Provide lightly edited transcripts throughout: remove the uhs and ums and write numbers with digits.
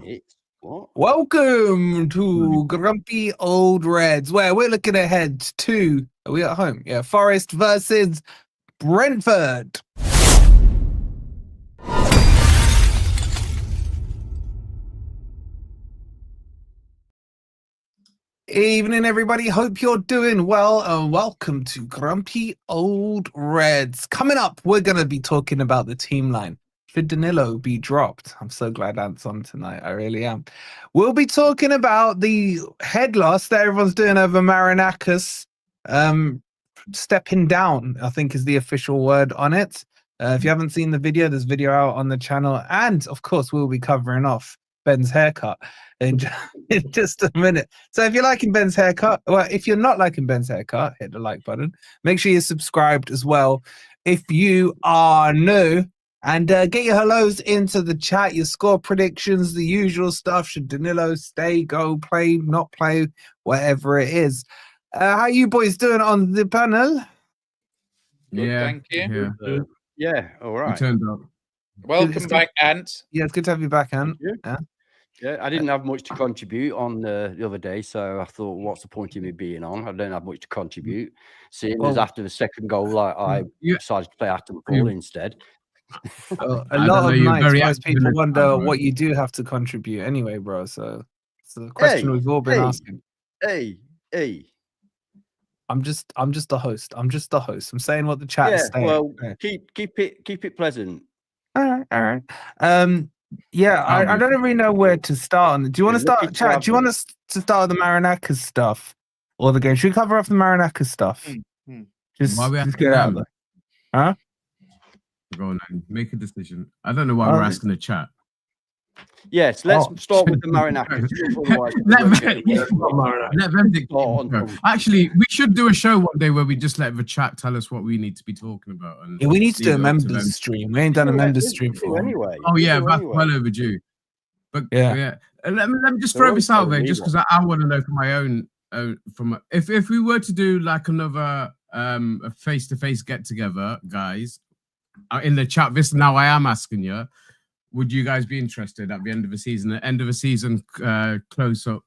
It's what? Welcome to Grumpy Old Reds, where we're looking ahead to, are we at home? Yeah, Forest versus Brentford. Evening, everybody. Hope you're doing well, and welcome to Grumpy Old Reds. Coming up, we're going to be talking about the team line. Should Danilo be dropped? I'm so glad Ant's on tonight. I really am. We'll be talking about the head loss that everyone's doing over Marinakis. Stepping down, I think, is the official word on it. If you haven't seen the video, there's video out on the channel. And, of course, we'll be covering off Ben's haircut in just a minute. So if you're liking Ben's haircut, well, if you're not liking Ben's haircut, hit the like button. Make sure you're subscribed as well if you are new. And get your hellos into the chat, your score predictions, the usual stuff. Should Danilo stay, go, play, not play, whatever it is. How you boys doing on the panel? Good, thank you. Yeah, all right. Turned up. Welcome back, Ant. Yeah, it's good to have you back, Ant. Yeah, I didn't have much to contribute on the other day, so I thought, what's the point of me being on? I don't have much to contribute. Seeing as after the second goal, I decided to play Atom Ball instead. A lot of nights, most people wonder what you do have to contribute anyway, bro. So it's a question we've all been asking. Hey. I'm just a host. I'm saying what the chat is saying. Well, keep it pleasant. All right. I don't really know where to start. Do you want to start, chat? Do you want us to start with the Marinakis stuff or the game? Should we cover off the Marinakis stuff? Just get out of there. Huh? Go on and make a decision. I don't know why we're asking the chat. Yes, let's start with the Marinakis. Let them dictate. Actually, we should do a show one day where we just let the chat tell us what we need to be talking about. And we need to do a members stream. We ain't done a members stream for anyway. Oh yeah, that's well overdue. But yeah. Let me just throw this out there, just because I want to know from my own. If we were to do like another a face-to-face get-together, guys, in the chat. This now I am asking you. Would you guys be interested at the end of the season, close up,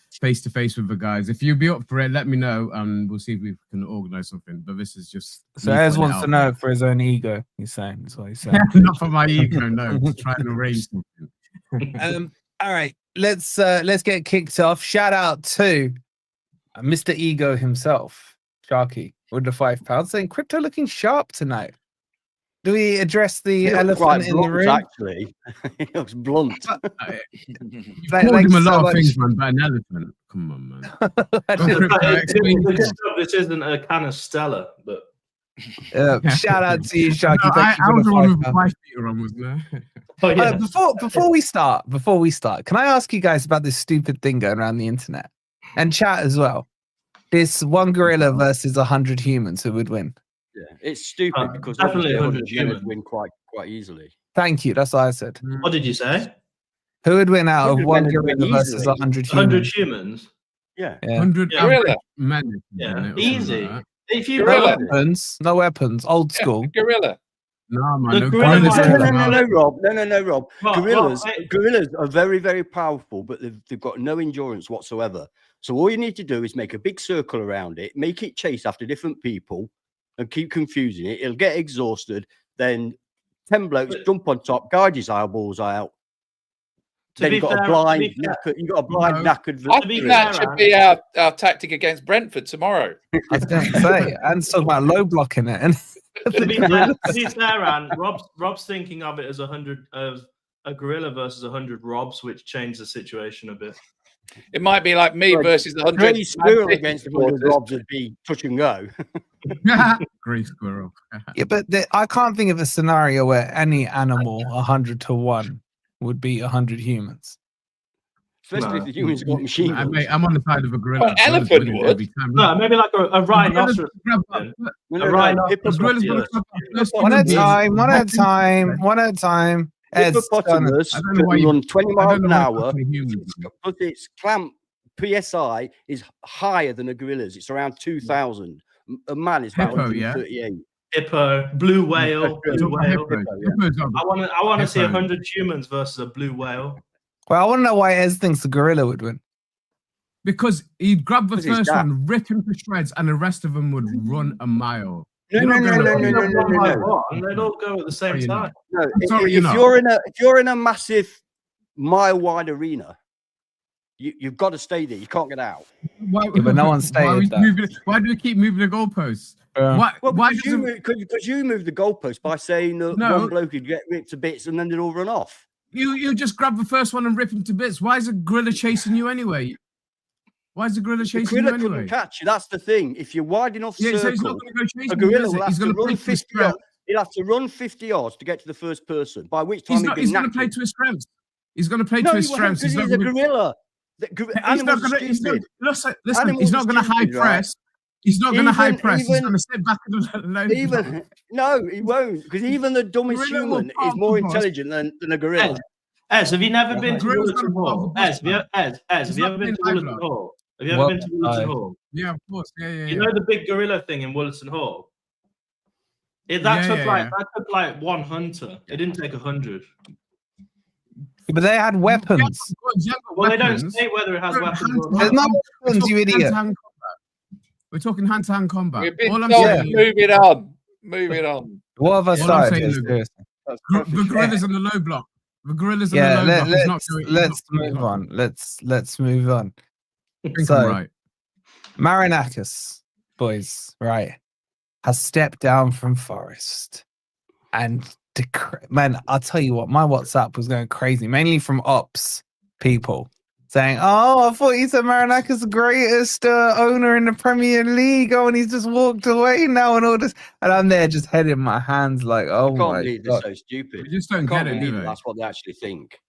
face to face with the guys? If you'd be up for it, let me know, and we'll see if we can organize something. But this is just so. Ez wants to know for his own ego. He's saying that's what he's saying. Not for my ego, no. Just trying to arrange something. All right, let's get kicked off. Shout out to Mr. Ego himself, Sharky, with the £5, saying crypto looking sharp tonight. Do we address the elephant in the room? Actually, he looks blunt. You've called him a lot of things, man, but an elephant. Come on, man. This isn't a can of Stella, but shout out to you, Sharky. I was the one with my feet on, wasn't I? Before we start, can I ask you guys about this stupid thing going around the internet and chat as well? This one gorilla versus 100 humans, who would win? Yeah, it's stupid because definitely 100 humans win quite easily. Thank you. That's what I said. What did you say? Who would win out of one gorilla versus 100 humans? 100 humans. Yeah. 100 gorilla. Men. Yeah, easy. If you no weapons, old school. Gorilla. No, man. No, Rob. Gorillas are very, very powerful, but they've got no endurance whatsoever. So all you need to do is make a big circle around it, make it chase after different people, and keep confusing it. It'll get exhausted. Then 10 blokes jump on top, guide his eyeballs out. Then you've got a blind knackered. I think that should be our tactic against Brentford tomorrow. I was going to say, and talking about low blocking it. And to be fair, Anne, Rob's thinking of it as a gorilla versus 100 Robs, which changed the situation a bit. It might be like me versus the 100 squirrel against 100 Robs would be touch and go. Grey squirrel. Yeah, but I can't think of a scenario where any animal 100 to 1 would beat 100 humans. Especially if the humans got machine guns. I'm on the side of a gorilla. An elephant would. No, maybe like a rhinoceros. One at a time. Hippopotamus can run 20 miles an hour, but its clamp PSI is higher than a gorilla's. It's around 2,000. A man is about 138. Hippo, blue whale. I want to see 100 humans versus a blue whale. Well, I want to know why Ez thinks the gorilla would win. Because he'd grab the 'Cause he's first daft. one, rip him to shreds, and the rest of them would run a mile. No, You're no, not no, going no, to- no, no, no, One no, by no. one, they'd all go at the same Sorry, time. No, I'm sorry, you're if not. you're in a massive mile wide arena, you've got to stay there. You can't get out. Why, Yeah, but no one's why, staying there. why do we keep moving the goalposts? Yeah. Well, Why because you move the goalpost by saying that No. one bloke would get ripped to bits and then they'd all run off. you just grab the first one and rip him to bits? Why is a gorilla chasing you anyway? Why is the gorilla The chasing you gorilla anyway? couldn't catch you. That's the thing. If you're wide enough Yeah, so he's circle, not going to go chasing a you, gorilla is will it? have He's to going to play run to his 50 strengths. yards. He'll have to run 50 yards to get to the first person, by which time He's he'd not. be He's going to play knackered. to his strengths. He's going to play No, to he his won't, strengths. because He's he's not a gonna- gorilla. He's not Animals going are to. stupid. Listen. Animals He's are not going to high stupid, right? press. He's not going to high Even- press. He's even- going to sit back and low. No, he won't, because even the dumbest Gorilla will human is pump more the boss. intelligent than a gorilla. Ez, have you never been to Gorilla's Woollerton gonna pop Hall? the Ez, bus, have you ever been to high Woollerton block. Hall? Have you ever Well, been to Woollerton Hall? Yeah, of course. Yeah. You know the big gorilla thing in Woollerton Hall? That Yeah, took like one hunter. It didn't take 100. But they had weapons. Well, they don't say whether it has weapons or There's not. no weapons, you idiot. We're talking hand-to-hand combat. We've been All I'm told, saying is move it on. Move it on. What have I All I'm started saying here? is- Seriously? the gorillas on the low block. The gorillas on Yeah, the low block. He's not let's doing- he's let's not- he's move not- on. Let's move on. think So- I'm right. Marinakis, boys, right, has stepped down from Forest, and man, I'll tell you what, my WhatsApp was going crazy, mainly from ops people saying, "Oh, I thought you said Marinakis is the greatest owner in the Premier League. Oh, and he's just walked away now and all this." And I'm there just head in my hands, like, "Oh I can't my believe they're god." so stupid. We just I don't can't get it, believe do they? that's what they actually think.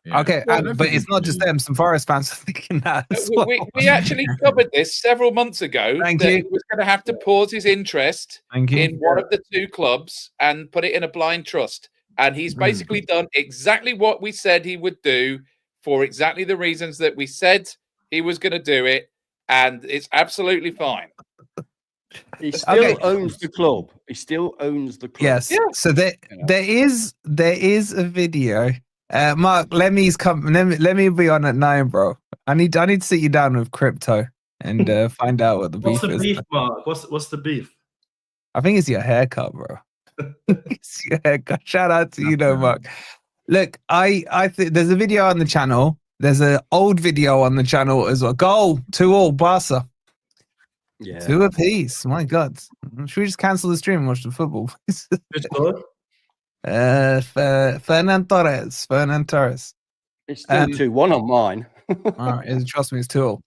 Yeah. Okay, I don't but think it's not we just do. them. Some Forest fans are thinking that as well. We actually covered this several months ago. Thank that you. He was going to have to pause his interest Thank you. in one of the two clubs and put it in a blind trust. And he's basically done exactly what we said he would do for exactly the reasons that we said he was going to do it. And it's absolutely fine. He still Okay. owns the club. He still owns the club. Yes. Yeah. So there is a video. Mark, let me be on at 9, bro. I need to sit you down with crypto and find out what the What's beef the is. beef, Mark? What's the beef? I think it's your haircut, bro. It's your haircut. Shout out to you, though, Mark. Look, I think there's a video on the channel. There's an old video on the channel as well. Goal 2-2 Barca. Yeah. 2 apiece. My God. Should we just cancel the stream and watch the football, please? Who's good? Fernan Torres. It's still 2-1 on mine. All right, trust me, it's 2-2.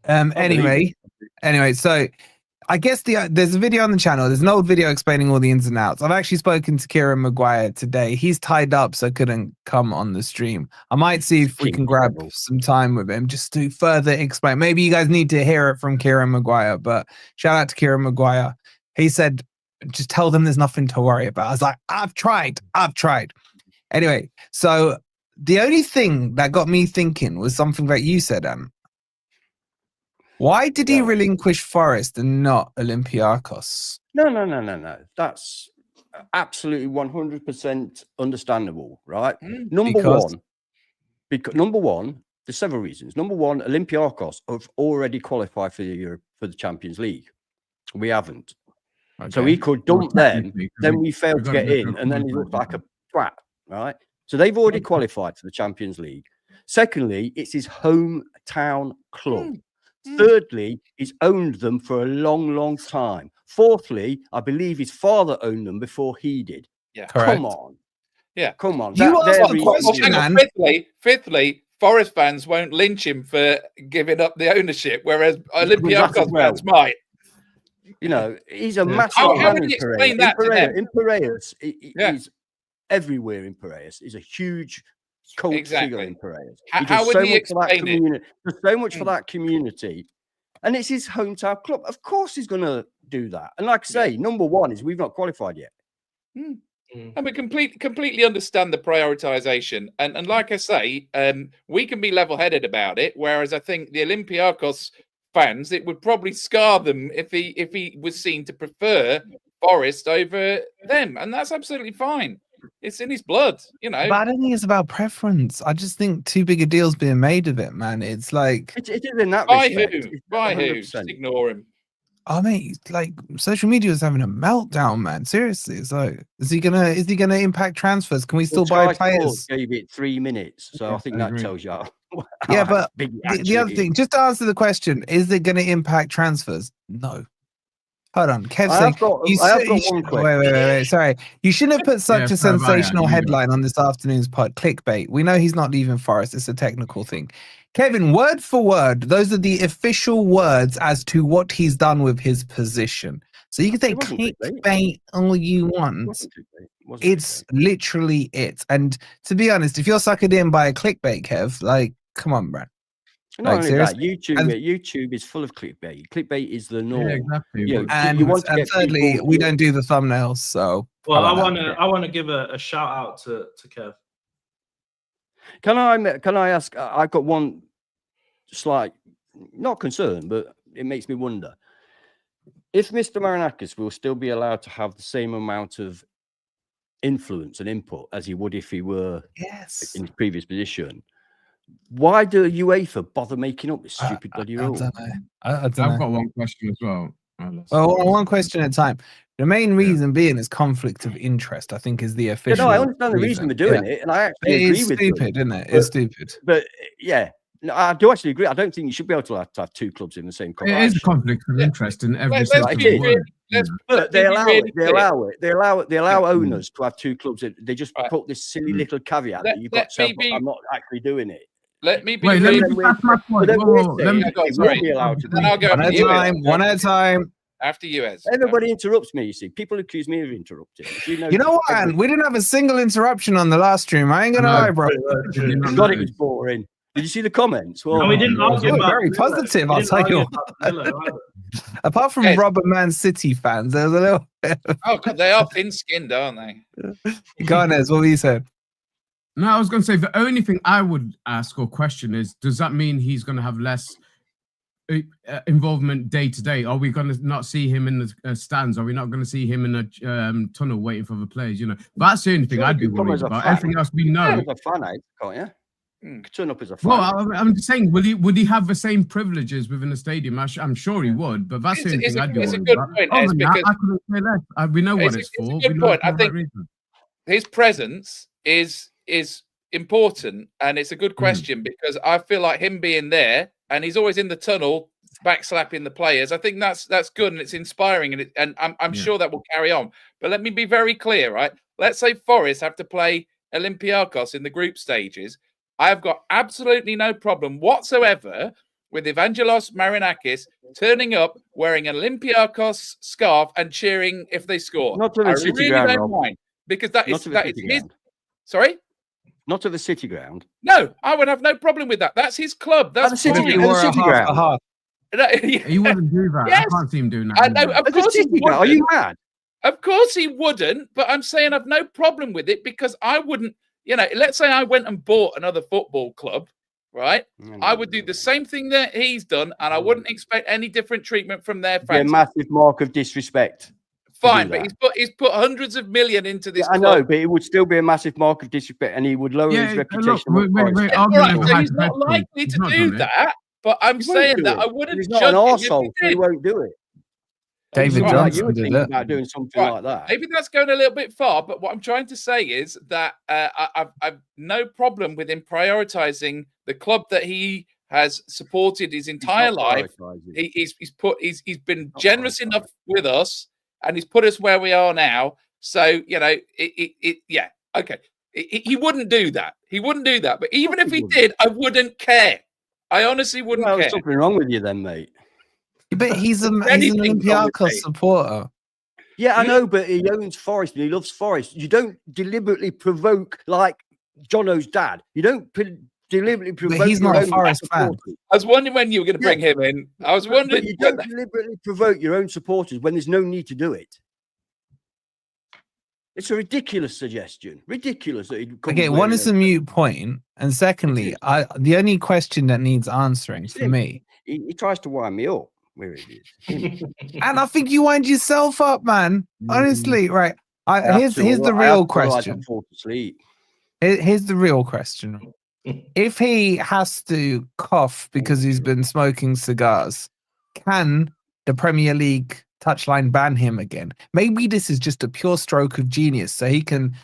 believe Anyway, so I guess there's a video on the channel. There's an old video explaining all the ins and outs. I've actually spoken to Kieran Maguire today. He's tied up, so couldn't come on the stream. I might see if we can grab some time with him just to further explain. Maybe you guys need to hear it from Kieran Maguire, but shout out to Kieran Maguire. He said, just tell them there's nothing to worry about. I was like, I've tried. Anyway, so the only thing that got me thinking was something that you said, why did he relinquish Forest and not Olympiacos? No. That's absolutely 100% understandable, right? Number one, there's several reasons. Number one, Olympiacos have already qualified for the Champions League. We haven't. Okay. So he could dump them, then we failed to get in, and then he looked like a twat, right? So they've already qualified for the Champions League. Secondly, it's his hometown club. Thirdly, he's owned them for a long, long time. Fourthly, I believe his father owned them before he did. Yeah. Correct. Come on. Yeah. Come on. You asked they're that question, reasons- Hang on, man. fifthly, Forest fans won't lynch him for giving up the ownership, whereas Olympiacos fans might. You know, he's a massive How man would in you Piraeus. explain that to them? In Piraeus, Yeah. he's everywhere in Piraeus. He's a huge cult figure in Piraeus. How would he explain it? There's so much for that community. And it's his hometown club. Of course he's going to do that. And like I say, number one is we've not qualified yet. And we completely understand the prioritization. And like I say, we can be level-headed about it, whereas I think the Olympiacos fans, it would probably scar them if he was seen to prefer Forest over them. And that's absolutely fine. It's in his blood, you know. But I don't think it's about preference. I just think too big a deal's being made of it, man. It's like it is in that By respect. who? By who? Just ignore him. oh mate, like social media is having a meltdown, man. Seriously, it's like, is he gonna impact transfers? Can we still buy players? Gave it 3 minutes, so I think that tells you. Yeah, but the other thing, just to answer the question, is it going to impact transfers? No. Hold on, Kev. I have got one question. Wait. Sorry, you shouldn't have put such a sensational headline on this afternoon's pod. Clickbait. We know he's not leaving Forest. It's a technical thing. Kevin, word for word, those are the official words as to what he's done with his position. So you can say clickbait all you want. It's literally it. And to be honest, if you're suckered in by a clickbait, Kev, like, come on, Brad. Not only that, YouTube is full of clickbait. Clickbait is the norm. Yeah, exactly. You know, and thirdly, we don't do the thumbnails. So, well, I want to give a shout out to Kev. Can I ask? I've got one slight, not concern, but it makes me wonder if Mr. Marinakis will still be allowed to have the same amount of influence and input as he would if he were in his previous position. Why do UEFA bother making up this stupid bloody rule? I don't know. I've got one question as well. Well, one question at a time. The main reason being is conflict of interest, I think, is the official. No, I understand the reason for doing it, and I actually agree with you. It's stupid, isn't it? It's stupid. But yeah, no, I do actually agree. I don't think you should be able to have two clubs in the same club. It is a conflict of interest in every single But they allow it. They allow owners to have two clubs. They just put this silly little caveat that you've got to. I'm not actually doing it. Let me be. Wait, let me pass my point. One at a time. After you, Ez. Everybody interrupts me. You see, people accuse me of interrupting. You know what? Man? We didn't have a single interruption on the last stream. I ain't gonna lie, bro. God, it was boring. Did you see the comments? Well, no, we didn't argue about very positive. I'll tell you. Apart from Robert Man City fans, there's a little. Oh, God, they are thin-skinned, aren't they? Go on, Ez. What were you saying? No, I was going to say the only thing I would ask or question is, does that mean he's going to have less involvement day to day? Are we going to not see him in the stands? Are we not going to see him in a tunnel waiting for the players? You know, that's the only thing I'd be worried about. Everything else we know. As a fan, can't you? Turn up as a fan. Well, I'm just saying, would he have the same privileges within the stadium? I'm sure he would, but that's the only thing I'd be worried about. It's a good point, because I couldn't say less. We know what it's for. It's a good point. I think his presence is important, and it's a good question because I feel like him being there, and he's always in the tunnel backslapping the players. I think that's good, and it's inspiring, and I'm sure that will carry on. But let me be very clear, right? Let's say Forest have to play Olympiacos in the group stages. I have got absolutely no problem whatsoever with Evangelos Marinakis turning up wearing an Olympiacos scarf and cheering if they score. Not to the City ground, don't mind, because that is his. Sorry. Not to the City ground. No, I would have no problem with that. That's his club. That's the City ground. He wouldn't do that. Yes. I can't see him doing that. No, of course he wouldn't. Are you mad? Of course he wouldn't. But I'm saying I've no problem with it because I wouldn't. You know, let's say I went and bought another football club, right? I would do the same thing that he's done, and I wouldn't expect any different treatment from their fans. A massive mark of disrespect. Fine, but he's put hundreds of million into this. I know, but it would still be a massive mark of disrespect, and he would lower his reputation. So he's not likely to do that, but I'm saying that I wouldn't. He's not an arsehole, so he won't do it. David Johnson did that. About doing something like that. Maybe that's going a little bit far, but what I'm trying to say is that I've no problem with him prioritizing the club that he has supported his entire life. He's been generous enough with us, and he's put us where we are now. So you know, yeah, okay. He wouldn't do that. He wouldn't do that. But even if he did, I wouldn't care. I honestly wouldn't care. There's something wrong with you then, mate. But he's an Olympiacos supporter. Yeah, I know, but he owns Forest and he loves Forest. You don't deliberately provoke like Jono's dad. You don't deliberately provoke. But he's not a Forest fan. I was wondering when you were going to bring him in. I was wondering. But you don't deliberately provoke your own supporters when there's no need to do it. It's a ridiculous suggestion. Ridiculous. Okay, one is a mute point, and secondly, the only question that needs answering for me. He tries to wind me up. Where it is. And I think you wind yourself up, man. Honestly, right? Here's the real question. Fall asleep. Here's the real question. If he has to cough because he's been smoking cigars, can the Premier League touchline ban him again? Maybe this is just a pure stroke of genius, so he can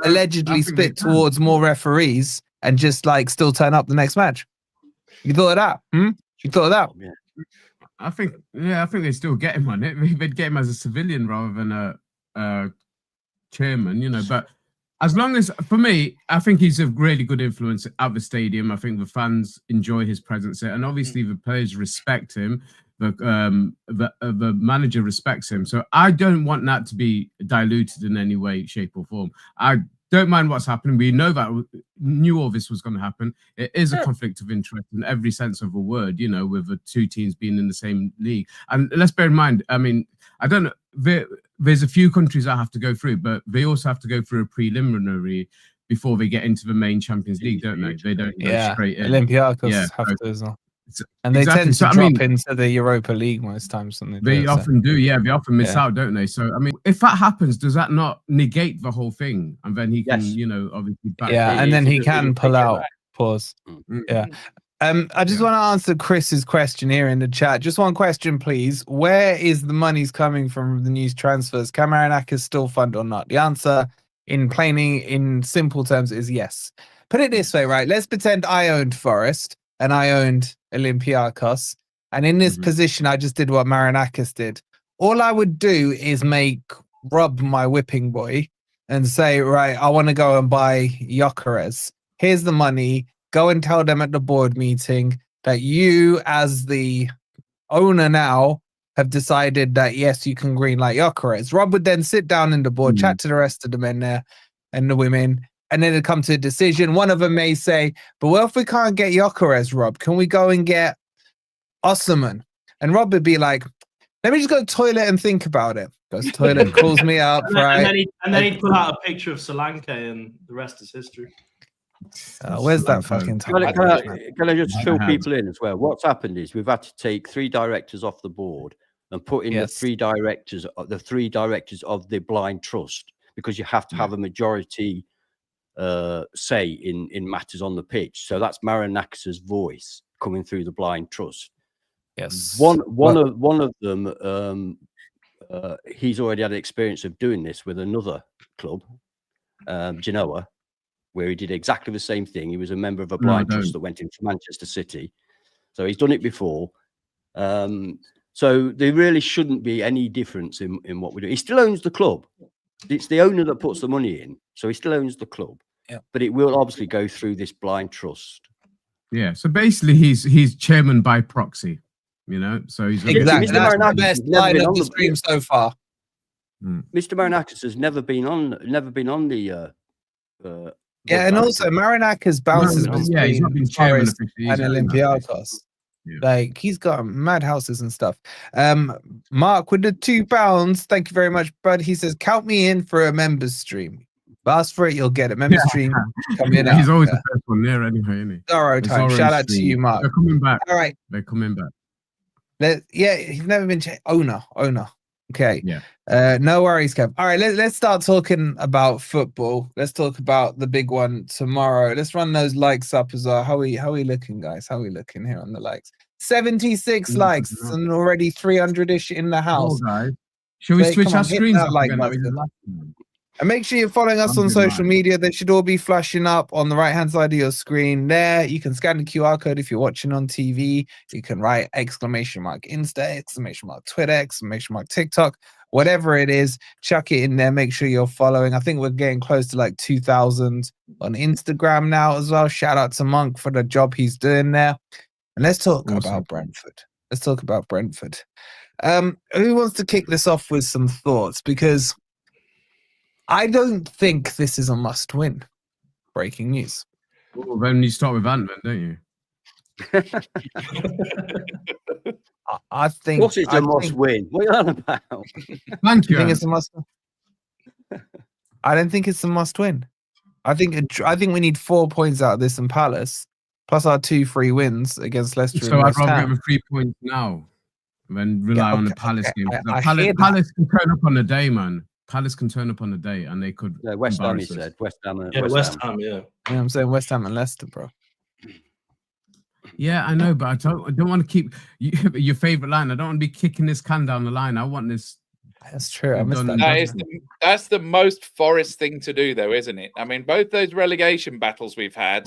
allegedly spit towards more referees and just like still turn up the next match. You thought of that? You thought of that? Yeah. I think they still get him on it. They'd get him as a civilian rather than a chairman, you know. But as long as, for me, I think he's a really good influence at the stadium. I think the fans enjoy his presence there, and obviously the players respect him. The manager respects him. So I don't want that to be diluted in any way, shape, or form. I don't mind what's happening. We know that, knew all this was going to happen. It is a conflict of interest in every sense of the word, you know, with the two teams being in the same league. And let's bear in mind, I mean, I don't know, there's a few countries that have to go through, but they also have to go through a preliminary before they get into the main Champions League, don't they? They don't go straight in. Olympiacos have to as well. And they tend to drop into the Europa League most times. They often do, yeah. They often miss out, don't they? So, I mean, if that happens, does that not negate the whole thing? And then he can, you know, obviously back. Yeah, and then he can pull out. Pause. Yeah. I just want to answer Chris's question here in the chat. Just one question, please. Where is the money's coming from the news transfers? Can Marinakis still fund or not? The answer in simple terms is yes. Put it this way, right? Let's pretend I owned Forest and I owned Olympiacos. And in this position, I just did what Marinakis did. All I would do is make Rob my whipping boy and say, right, I want to go and buy Gyökeres. Here's the money. Go and tell them at the board meeting that you, as the owner now, have decided that, yes, you can greenlight Gyökeres. Rob would then sit down in the board, chat to the rest of the men there and the women, and then it'd come to a decision. One of them may say, but what if we can't get Gyökeres, Rob? Can we go and get Osman? And Rob would be like, let me just go to the toilet and think about it. Goes to the toilet, calls me up, right? And then he'd pull out a picture of Solanke and the rest is history. Where's that fucking time? Can I just fill people in as well? What's happened is we've had to take 3 directors off the board and put in the three directors of the blind trust, because you have to have a majority say in matters on the pitch. So that's Marinakis' voice coming through the blind trust. Yes. One of them, he's already had experience of doing this with another club, Genoa, where he did exactly the same thing. He was a member of a blind trust that went into Manchester City. So he's done it before. So there really shouldn't be any difference in what we do. He still owns the club. It's the owner that puts the money in. So he still owns the club. Yeah. But it will obviously go through this blind trust. Yeah. So basically he's chairman by proxy, you know? So he's exactly. That's the best line of the stream so far. Mr. Marinakis has never been on the yeah, and also Marinakis bounces between Forest and Olympiacos. Yeah. Like, he's got mad houses and stuff. Mark with the £2, thank you very much, bud. He says, count me in for a members stream. Ask for it, you'll get it. Members stream, come in. He's always the first one there anyway, isn't he? Zorro time. Shout out to you, Mark. They're coming back. All right. They're coming back. Yeah, he's never been owner. Okay. Yeah. No worries, Kev. All right, let's start talking about football. Let's talk about the big one tomorrow. Let's run those likes up as well. How are we looking, guys? How are we looking here on the likes? 76 likes and already 300-ish in the house. Oh, guys. Should we switch our screens up again? And make sure you're following us on social media. They should all be flashing up on the right-hand side of your screen there. You can scan the QR code if you're watching on TV. You can write !Insta, !Twitter, !TikTok, whatever it is, chuck it in there. Make sure you're following. I think we're getting close to like 2,000 on Instagram now as well. Shout out to Monk for the job he's doing there. And let's talk about Brentford. Who wants to kick this off with some thoughts? Because I don't think this is a must-win. Breaking news. Well, then you start with Ant-Man, don't you? I think. What is a must-win? What are you on about? Thank you. I think it's a must-win. I don't think it's a must-win. I think we need 4 points out of this in Palace, plus our 2 free wins against Leicester. So I'd rather get 3 points now than rely on the Palace game. Palace can turn up on the day, man. Palace can turn up on the day and they could. No, West Ham, he embarrass us. said. West Ham. West Ham, yeah. Yeah, I'm saying West Ham and Leicester, bro. Yeah, I know, but I don't want to keep your favorite line. I don't want to be kicking this can down the line. I want this. That's true. I missed that. That's the most Forest thing to do, though, isn't it? I mean, both those relegation battles we've had,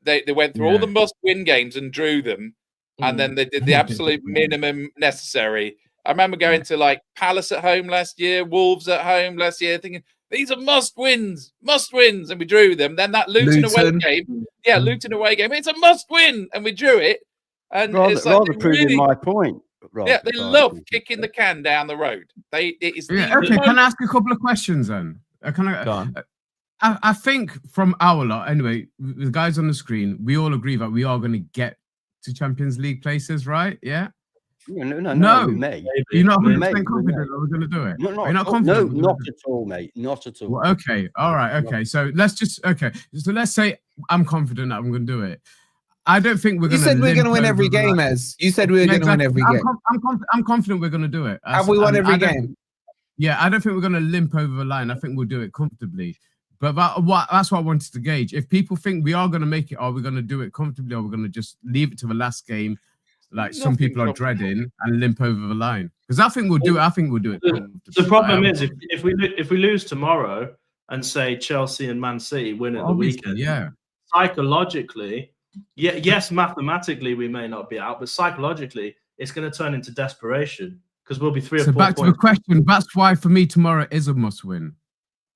they went through all the must-win games and drew them, and then they did the absolute minimum necessary. I remember going to like Palace at home last year, Wolves at home last year, thinking these are must-wins, and we drew them. Then that Luton away game, Luton away game, it's a must-win, and we drew it. And rather proving my point. Rob, they love kicking the can down the road. Okay, can I ask a couple of questions then? I think from our lot, anyway, the guys on the screen, we all agree that we are going to get to Champions League places, right? Yeah? No, we may. You're not 100% confident that we're going to do it? You're not confident? No, not at all, mate. Not at all. Well, okay, all right, okay. So let's say I'm confident that I'm going to do it. I don't think we're going to. You said we're going to win every game, Ez. You said we were going to win every game. I'm confident we're going to do it. Have we won every game? Yeah, I don't think we're going to limp over the line. I think we'll do it comfortably. But that's what I wanted to gauge. If people think we are going to make it, are we going to do it comfortably, or we're going to just leave it to the last game, like some people are dreading, and limp over the line? Because I think we'll do it. I think we'll do it. The problem is if we lose tomorrow and say Chelsea and Man City win at the weekend, psychologically. Yes, mathematically we may not be out, but psychologically it's going to turn into desperation because we'll be 3 or 4 points. So back to the question. That's why for me tomorrow is a must-win.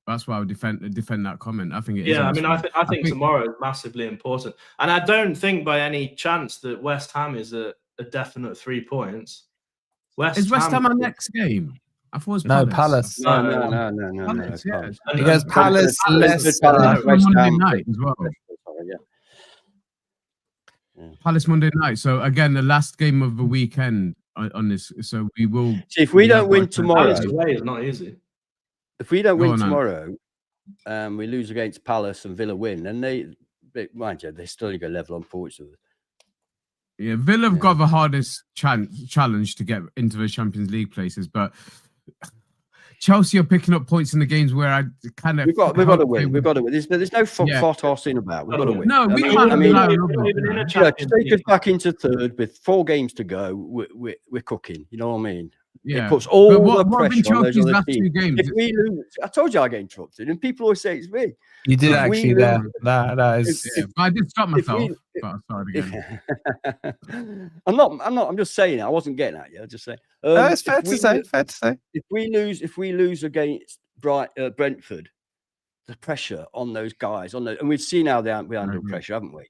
That's why I would defend that comment. I think it is. Yeah, I mean, I think tomorrow is massively important, and I don't think by any chance that West Ham is a definite 3 points. Is West Ham our next game? I thought it was Palace. No. Palace, yeah. Because Palace, Leicester, Monday night as well. Palace Monday night. So again, the last game of the weekend on this. So we will. See, if we don't win tomorrow, it's not easy. If we don't win tomorrow, we lose against Palace and Villa win, and mind you, they're still going to go level on points with us. Yeah, Villa have got the hardest challenge to get into the Champions League places, but Chelsea are picking up points in the games where I kind of we've got to win. We've got to win. There's no fart-arsing about. We've got to win. No, we can't. Take us back into third with 4 games to go. We're cooking. You know what I mean? Yeah. It puts all the pressure on those Chelsea's other teams. games? If we lose, I told you I get interrupted, and people always say it's me. You did actually there. That is. I did stop myself. But I started again. I'm just saying it. I wasn't getting at you. I'll just say. No, it's fair to say. Fair to say. If we lose against Brentford, the pressure on those guys, and we've seen how we're under pressure, haven't we?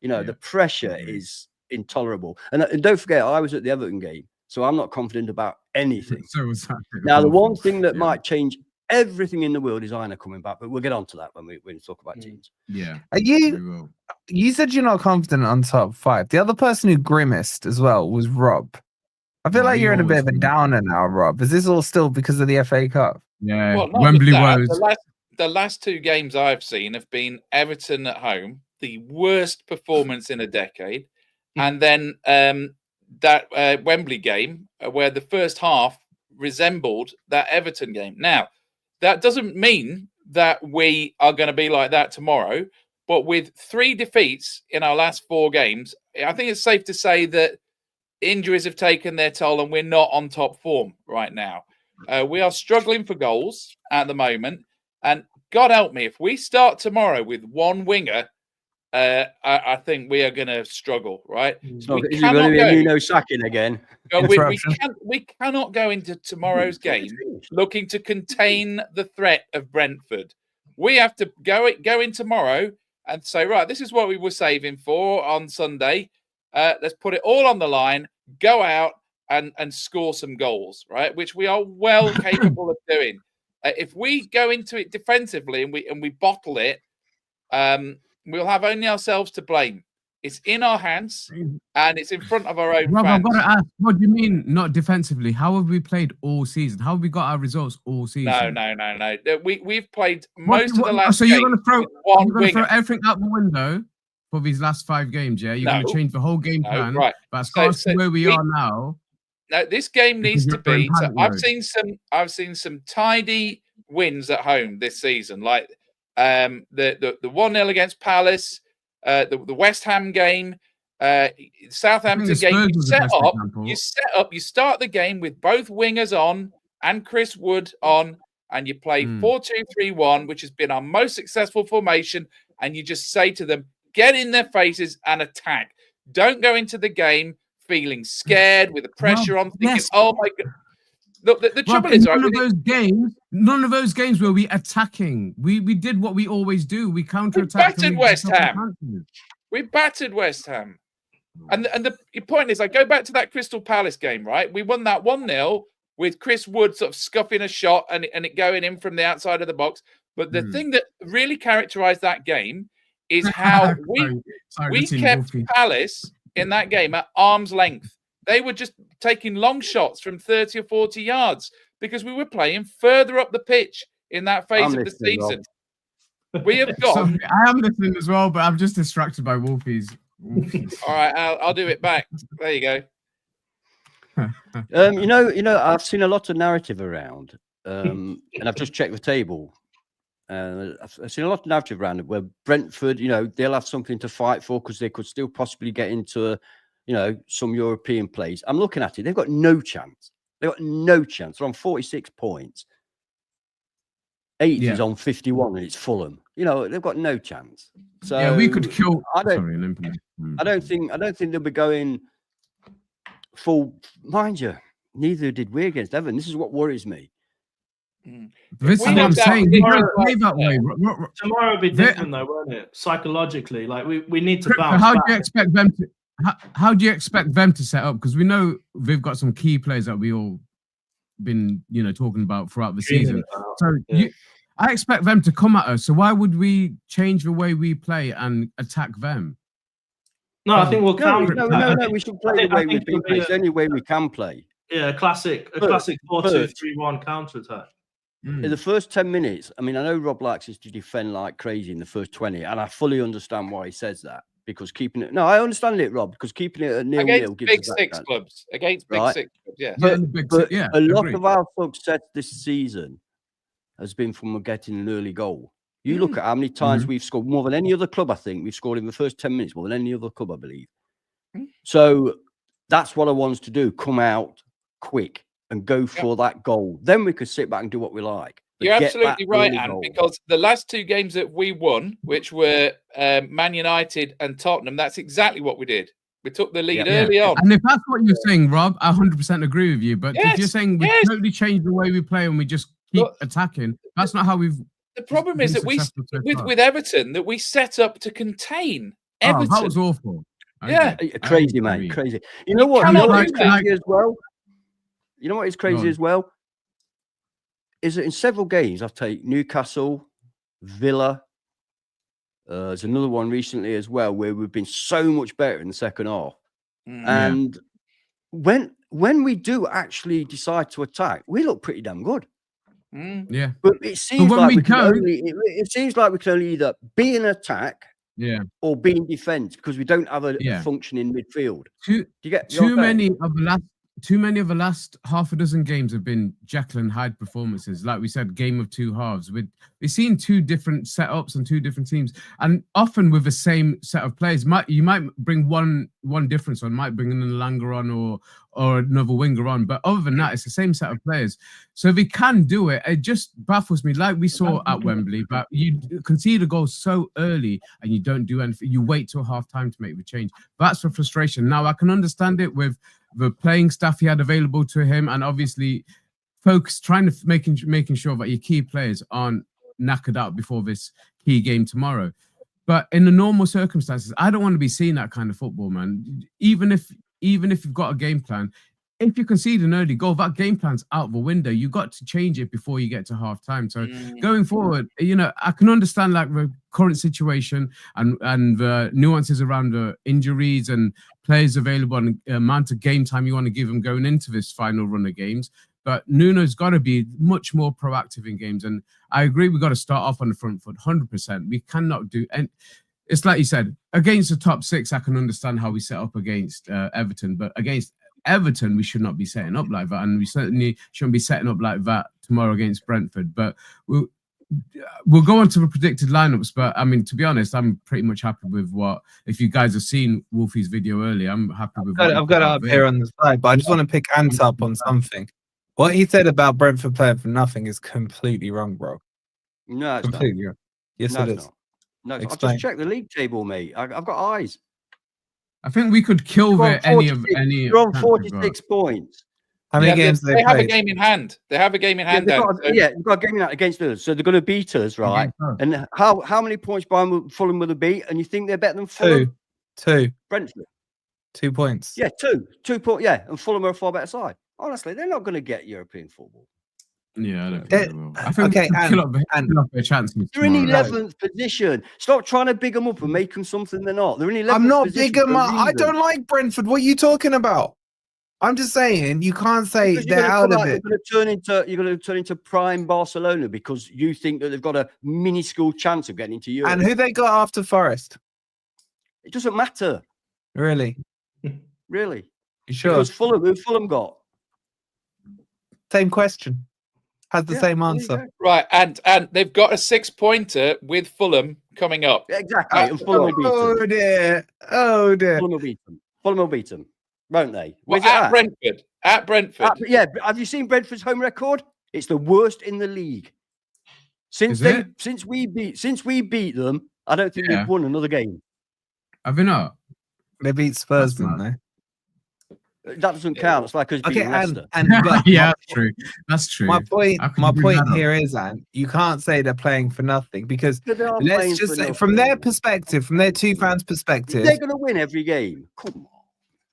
You know, the pressure is intolerable. And don't forget, I was at the Everton game, so I'm not confident about anything. So was that. Now, the one thing that might change everything in the world is Aina coming back, but we'll get on to that when we talk about teams. Yeah. You said you're not confident on top 5. The other person who grimaced as well was Rob. I feel like you're in a bit of a downer now, Rob. Is this all still because of the FA Cup? Yeah. Well, Wembley woes. The last 2 games I've seen have been Everton at home, the worst performance in a decade, and then that Wembley game where the first half resembled that Everton game. Now, that doesn't mean that we are going to be like that tomorrow, but with 3 defeats in our last 4 games, I think it's safe to say that injuries have taken their toll and we're not on top form right now. We are struggling for goals at the moment, and God help me, if we start tomorrow with 1 winger, I think we are going to struggle, right? So is it going to be a Nuno sacking again? We cannot go into tomorrow's game looking to contain the threat of Brentford. We have to go in tomorrow and say, right, this is what we were saving for on Sunday. Let's put it all on the line, go out and score some goals, right? Which we are well capable of doing. If we go into it defensively and we bottle it, we'll have only ourselves to blame. It's in our hands and it's in front of our own Rob, fans. I've got to ask, what do you mean not defensively? How have we played all season? How have we got our results all season? No. We've played most of the last. So you're going to throw everything out the window for these last 5 games, yeah? You're going to change the whole game plan. Right. But as far as where we are now. Now, this game needs to be. So I've seen some tidy wins at home this season, like the 1-0 against Palace, the West Ham game, Southampton game. You start the game with both wingers on and Chris Wood on, and you play 4-2-3-1, which has been our most successful formation. And you just say to them, get in their faces and attack. Don't go into the game feeling scared with the pressure on, thinking, oh my God. Look, the trouble is, none of those games were we attacking. We did what we always do. We counter-attacked. We battered West Ham. We battered West Ham. And the point is, I go back to that Crystal Palace game, right? We won that 1-0 with Chris Wood sort of scuffing a shot and it going in from the outside of the box. But the thing that really characterized that game is how we kept Palace in that game at arm's length. They were just taking long shots from 30 or 40 yards because we were playing further up the pitch in that phase of the season. We have got. Sorry, I am listening as well, but I'm just distracted by Wolfies. All right, I'll do it back. There you go. You know, I've seen a lot of narrative around, and I've just checked the table. I've seen a lot of narrative around it where Brentford, you know, they'll have something to fight for because they could still possibly get into, you know, some European plays. I'm looking at it; they've got no chance. They've got no chance. They're on 46 points. 8 is on 51, and it's Fulham. You know, they've got no chance. So yeah, we could kill. I don't think they'll be going full. Mind you, neither did we against Everton. This is what worries me. This is what I'm saying. Tomorrow will be different, though, won't it? Psychologically, like we need to bounce. How do you expect them to? How do you expect them to set up? Because we know they've got some key players that we all been, you know, talking about throughout the season. So I expect them to come at us. So why would we change the way we play and attack them? No, I think we'll counter. No. We should play the way we've been playing. It's the only way we can play. Yeah, a classic 4-2-3-1 counter attack. In the first 10 minutes, I mean, I know Rob likes us to defend like crazy in the first 20, and I fully understand why he says that. Because keeping it, I understand it, Rob. Because keeping it at 0-0 gives big six clubs, against big six clubs, yeah. But a lot of our success this season has been from getting an early goal. You look at how many times we've scored, more than any other club. I think we've scored in the first 10 minutes more than any other club, I believe. So that's what I want us to do: come out quick and go for that goal. Then we could sit back and do what we like. You're absolutely right, Anne, because the last 2 games that we won, which were Man United and Tottenham, that's exactly what we did. We took the lead early on. And if that's what you're saying, Rob, I 100% agree with you. But if you're saying we totally changed the way we play and we just keep attacking, that's not how we've... The problem is that with Everton, that we set up to contain Everton. That was awful. Crazy, man. Crazy. You know what? You know what is crazy as well? You know what is crazy as well? Is that in several games, I've taken Newcastle, Villa. There's another one recently as well where we've been so much better in the second half. And when we do actually decide to attack, we look pretty damn good. Yeah, but it seems like we can only either be in attack, or be in defense because we don't have a functioning midfield. Too many of the last half a dozen games have been Jekyll and Hyde performances. Like we said, game of 2 halves. We've seen 2 different setups and 2 different teams, and often with the same set of players. You might bring one difference on, might bring in a Langer on or another winger on, but other than that, it's the same set of players. So if we can do it, it just baffles me. Like we saw at Wembley, but you concede a goal so early and you don't do anything. You wait till half time to make the change. That's the frustration. Now I can understand it with the playing staff he had available to him, and obviously folks trying to making sure that your key players aren't knackered out before this key game tomorrow. But in the normal circumstances, I don't want to be seeing that kind of football, man. Even if you've got a game plan, if you concede an early goal, that game plan's out the window. You got to change it before you get to half time. So going forward, you know, I can understand like the current situation and the nuances around the injuries and players available and the amount of game time you want to give them going into this final run of games. But Nuno's got to be much more proactive in games. And I agree, we've got to start off on the front foot, 100%. We cannot do... And it's like you said, against the top 6, I can understand how we set up against Everton. But against Everton, we should not be setting up like that, and we certainly shouldn't be setting up like that tomorrow against Brentford. But we'll go on to the predicted lineups. But I mean, to be honest, I'm pretty much happy with what. If you guys have seen Wolfie's video earlier, I'm happy with. I've got it up here on the side, but I just want to pick Ant up on something. What he said about Brentford playing for nothing is completely wrong, bro. No, it's completely wrong. Yes, no, it it's is. not. No, I've just checked the league table, mate. I've got eyes. I think we could kill any. You're on 46 points. How many games they have a game in hand? They have a game in hand. They've got a game in hand against us, so they're going to beat us, right? And how many points behind Fulham will they beat? And you think they're better than Fulham? Two. Brentford. 2 points. Yeah, 2 points. Yeah, and Fulham are a far better side. Honestly, they're not going to get European football. Yeah, I don't think they will. I think okay, kill up their chances. They're in 11th position. Stop trying to big them up and make them something they're not. They're in 11th I'm not position. big them up. I don't like Brentford. What are you talking about? I'm just saying you can't say they're out of it. You're going to turn into prime Barcelona because you think that they've got a minuscule chance of getting into Europe. And who they got after Forest? It doesn't matter. Really? Really? You sure? Because Fulham got. Same question. Has the same answer. Right, and they've got a 6-pointer with Fulham coming up. Exactly. And Fulham will beat them. Oh dear. Oh dear. Fulham will beat them. Fulham will beat them. Won't they? Well, at Brentford. At Brentford. Yeah. Have you seen Brentford's home record? It's the worst in the league. Since we beat them, I don't think they've won another game. Have they not? They beat Spurs, didn't they? That doesn't count. It's like us beating Leicester. Yeah, that's true. That's true. My point here is, Ant, you can't say they're playing for nothing because let's just say, from their perspective, from their two fans' perspective, they're going to win every game. Come on.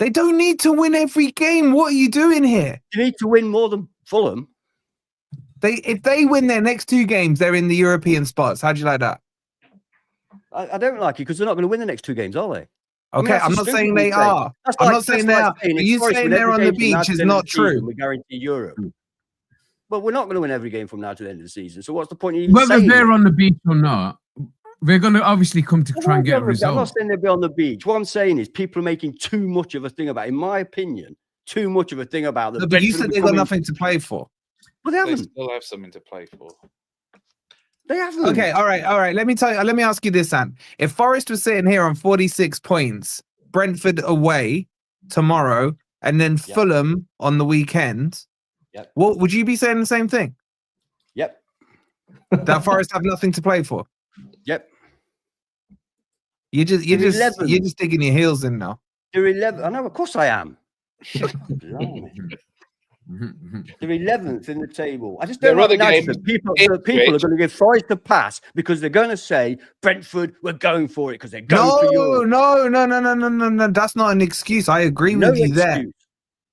They don't need to win every game. What are you doing here? You need to win more than Fulham. If they win their next 2 games, they're in the European spots. How do you like that? I don't like it because they're not going to win the next 2 games, are they? Okay, I'm not saying they are. I'm not saying they are. You saying they're on the beach is not true. We guarantee Europe. But we're not going to win every game from now to the end of the season. So what's the point of even whether saying they're on the beach or not? They're going to obviously come to try and get a result. I'm not saying they'll be on the beach. What I'm saying is people are making too much of a thing about it. In my opinion, too much of a thing about them. But you said they've got nothing to play for. But they haven't. They still have something to play for. They haven't. Okay, all right. Let me ask you this, Ant. If Forest was sitting here on 46 points, Brentford away tomorrow, and then Fulham on the weekend, what would you be saying the same thing? Yep. That Forest have nothing to play for. Yep. You're just digging your heels in now. They're 11. I know, of course I am. They're 11th in the table. I just don't like that. People are going to give Forest a pass because they're going to say Brentford, we're going for it because they're going for Europe. No. That's not an excuse. I agree with you there.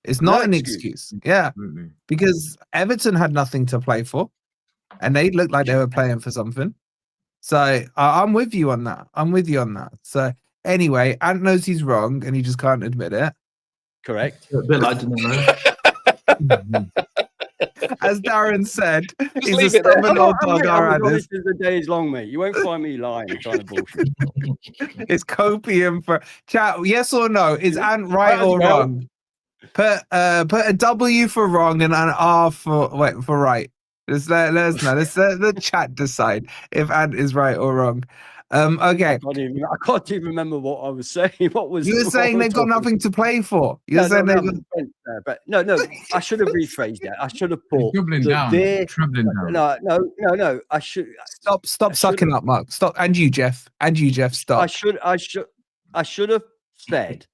It's not an excuse. Yeah, because Everton had nothing to play for, and they looked like they were playing for something. So I'm with you on that. So anyway, Ant knows he's wrong, and he just can't admit it. Correct. A bit like Danilo. As Darren said, he's a stubborn old dog. This is the day is long, mate. You won't find me lying trying to bullshit. It's copium for chat. Yes or no? Is Ant right or wrong? Put a W for wrong and an R for right. Let us know. Let's let the chat decide if Ant is right or wrong. Okay. I can't even remember what I was saying. You were saying they've got nothing to play for. No, I should have rephrased that. I should have put troubling down. No. I should stop sucking up, Mark. Stop. And you, Jeff. Stop. I should have said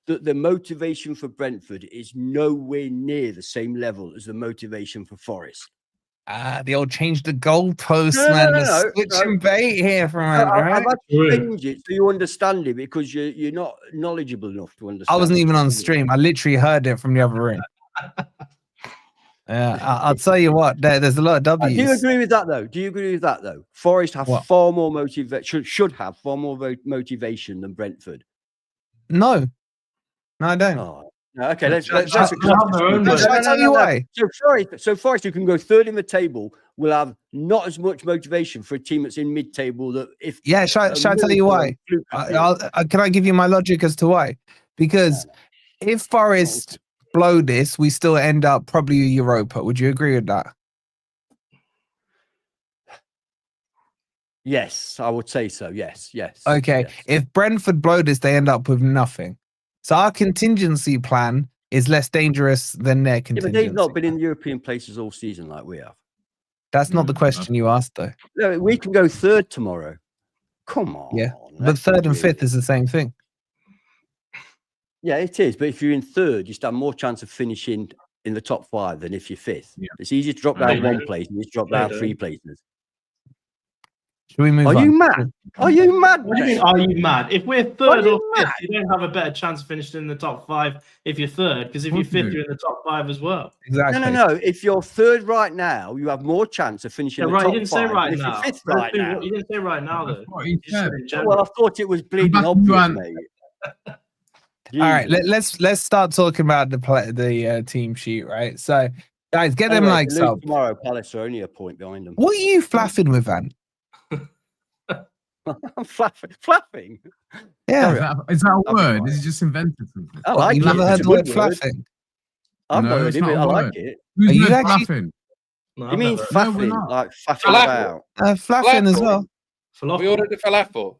that the motivation for Brentford is nowhere near the same level as the motivation for Forest. The old change the goalpost, man. Switch and bait here from right? I've had to change it so you understand it because you're not knowledgeable enough to understand. I wasn't even on stream. I literally heard it from the other room. Yeah, I'll tell you what. There's a lot of W's. Do you agree with that though? Forest have far more motivation. Should have far more motivation than Brentford. No, I don't. Oh. Okay, let's tell you why. So Forest, who can go third in the table, will have not as much motivation for a team that's in mid-table. Shall I tell you why? Can I give you my logic as to why? Because if Forest blow this, we still end up probably Europa. Would you agree with that? Yes, I would say so. Yes. Okay. Yes. If Brentford blow this, they end up with nothing. So our contingency plan is less dangerous than their contingency. Yeah, but they've not been in European places all season like we have. That's not the question you asked, though. No, we can go third tomorrow. Come on. Yeah, but third and fifth is the same thing. Yeah, it is. But if you're in third, you stand more chance of finishing in the top 5 than if you're fifth. Yeah. It's easier to drop down one place than to drop down 3 places. Should we move on? Are you mad? Are you mad? What do you mean, are you mad? If we're third or fifth, you don't have a better chance of finishing in the top 5 if you're third, because if you're fifth, you're in the top 5 as well. Exactly. No. If you're third right now, you have more chance of finishing in the top 5. You didn't say right now. Fifth right now. You didn't say right now, though. Well, I thought it was bleeding obvious, mate. All right, let's start talking about the team sheet, right? So, guys, get them likes up. Tomorrow, Palace are only a point behind them. What are you flapping with, Ant? I'm flapping. Yeah, is that a word? Is it just invented something? I like you it. never heard the word flapping? I've not heard it, but I like it. Who's Are you actually flapping? No, You mean faffing, like faffing about? Flapping as well. We ordered a falafel.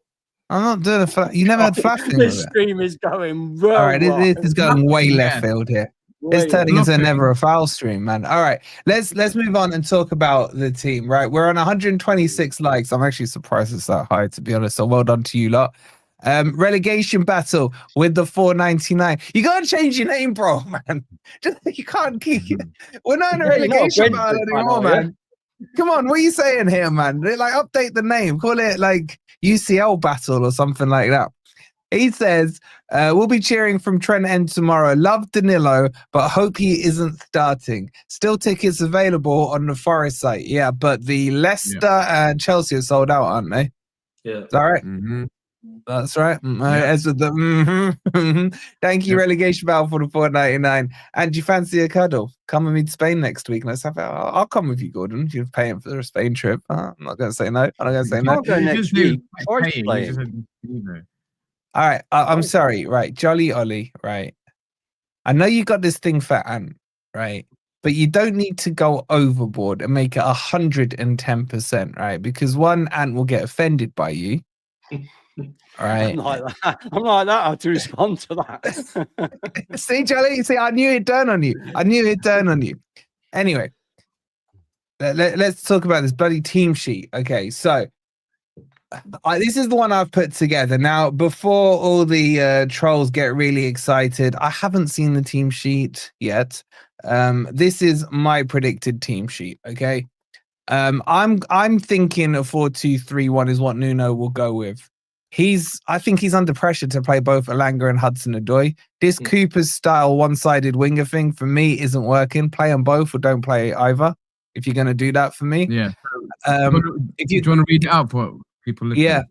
I'm not doing a flap. You never had flapping. This stream is going wrong. All right, this is going way left field here. It's turning into never a foul stream, man. All right, let's move on and talk about the team. Right, we're on 126 likes. I'm actually surprised it's that high, to be honest. So well done to you lot. Relegation battle with the 499. You gotta change your name, bro, man. You can't keep. We're not in a relegation battle anymore, man. Come on, what are you saying here, man? Like, update the name. Call it like UCL battle or something like that. He says, we'll be cheering from Trent End tomorrow. Love Danilo, but hope he isn't starting. Still tickets available on the Forest site. Yeah, but the Leicester and Chelsea are sold out, aren't they? Yeah. Is that right? Mm-hmm. That's right. As with the Thank you, relegation battle for the 499. And do you fancy a cuddle? Come with me to Spain next week. Let's have it. I'll come with you, Gordon. You're paying for the Spain trip. I'm not going to say no. I'm not going to say no. I'll go next week. All right, I'm sorry, right, Jolly Ollie, right. I know you got this thing for Ant, right, but you don't need to go overboard and make it 110%, right? Because one, Ant will get offended by you, right? I'm like that. I have to respond to that. See, Jolly, I knew it'd turn on you. Anyway, let's talk about this bloody team sheet. Okay, so. This is the one I've put together. Now, before all the trolls get really excited, I haven't seen the team sheet yet. This is my predicted team sheet. Okay, I'm thinking a 4-2-3-1 is what Nuno will go with. I think he's under pressure to play both Elanga and Hudson-Odoi. This Cooper's style one-sided winger thing for me isn't working. Play them both or don't play either. If you're going to do that for me, yeah. If you want to read it out for people listening. Yeah,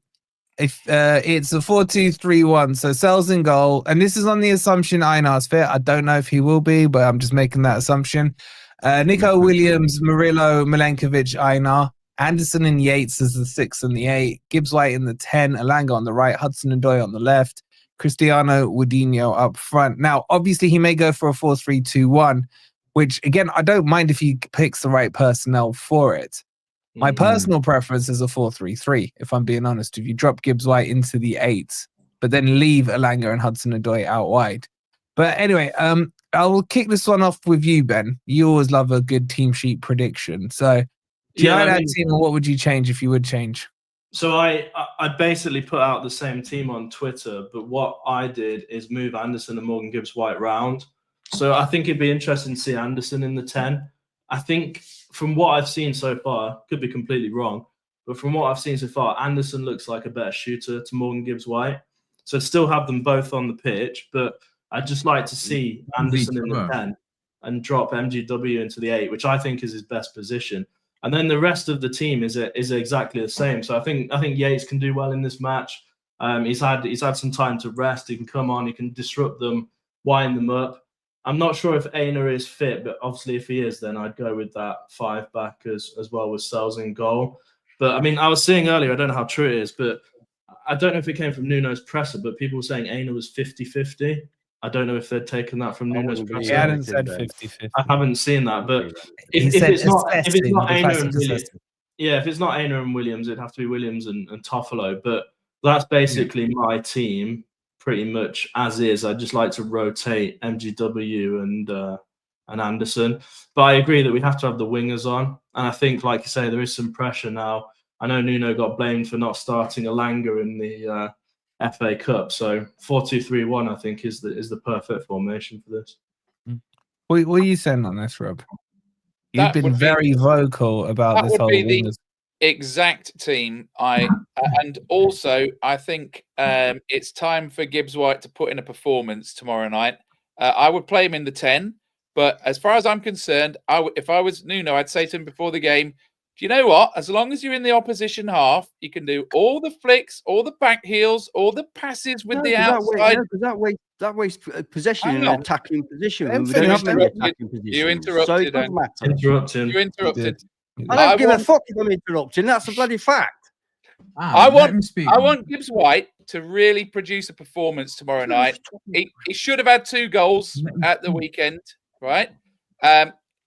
if it's a 4-2-3-1, so Sells in goal, and this is on the assumption Einar's fit. I don't know if he will be, but I'm just making that assumption. Nico Williams, Murillo, Milenkovic, Einar, Anderson and Yates as the 6 and the 8, Gibbs-White in the 10, Elanga on the right, Hudson-Odoi on the left, Cristiano Woodinho up front. Now, obviously, he may go for a 4-3-2-1, which again, I don't mind if he picks the right personnel for it. My personal preference is a 4-3-3, if I'm being honest. If you drop Gibbs-White into the 8, but then leave Elanga and Hudson-Odoi out wide. But anyway, I'll kick this one off with you, Ben. You always love a good team sheet prediction. So, do you like that team, or what would you change if you would change? So I basically put out the same team on Twitter, but what I did is move Anderson and Morgan Gibbs-White round. So I think it'd be interesting to see Anderson in the 10. I think from what I've seen so far, could be completely wrong, but from what I've seen so far, Anderson looks like a better shooter to Morgan Gibbs-White. So still have them both on the pitch, but I'd just like to see Anderson in the 10 and drop MGW into the 8, which I think is his best position. And then the rest of the team is exactly the same. So I think Yates can do well in this match. He's had some time to rest. He can come on. He can disrupt them, wind them up. I'm not sure if Einar is fit, but obviously if he is, then I'd go with that 5 back as well with Sells in goal. But I mean, I was saying earlier, I don't know how true it is, but I don't know if it came from Nuno's presser, but people were saying Einar was 50-50. I don't know if they'd taken that from Nuno's press. He hadn't said 50-50. I haven't seen that, but if it's not Aina and Williams, if it's not Aina and Williams, it'd have to be Williams and Toffolo. But that's basically my team, pretty much as is. I just like to rotate MGW and Anderson. But I agree that we have to have the wingers on, and I think, like you say, there is some pressure now. I know Nuno got blamed for not starting Elanga in the FA Cup, so 4-2-3-1 I think is the perfect formation for this. What are you saying on this, Rob? You've been very vocal about this whole wingers. Exact team. And also I think it's time for Gibbs-White to put in a performance tomorrow night. I would play him in the 10, but as far as I'm concerned, if I was Nuno, I'd say to him before the game, do you know what? As long as you're in the opposition half, you can do all the flicks, all the back heels, all the passes with the outside. That wastes possession in an attacking position. You interrupted. You interrupted. I don't give a fuck if I'm interrupting. That's a bloody fact. I want Gibbs-White to really produce a performance tomorrow night. He should have had 2 goals at the weekend, right?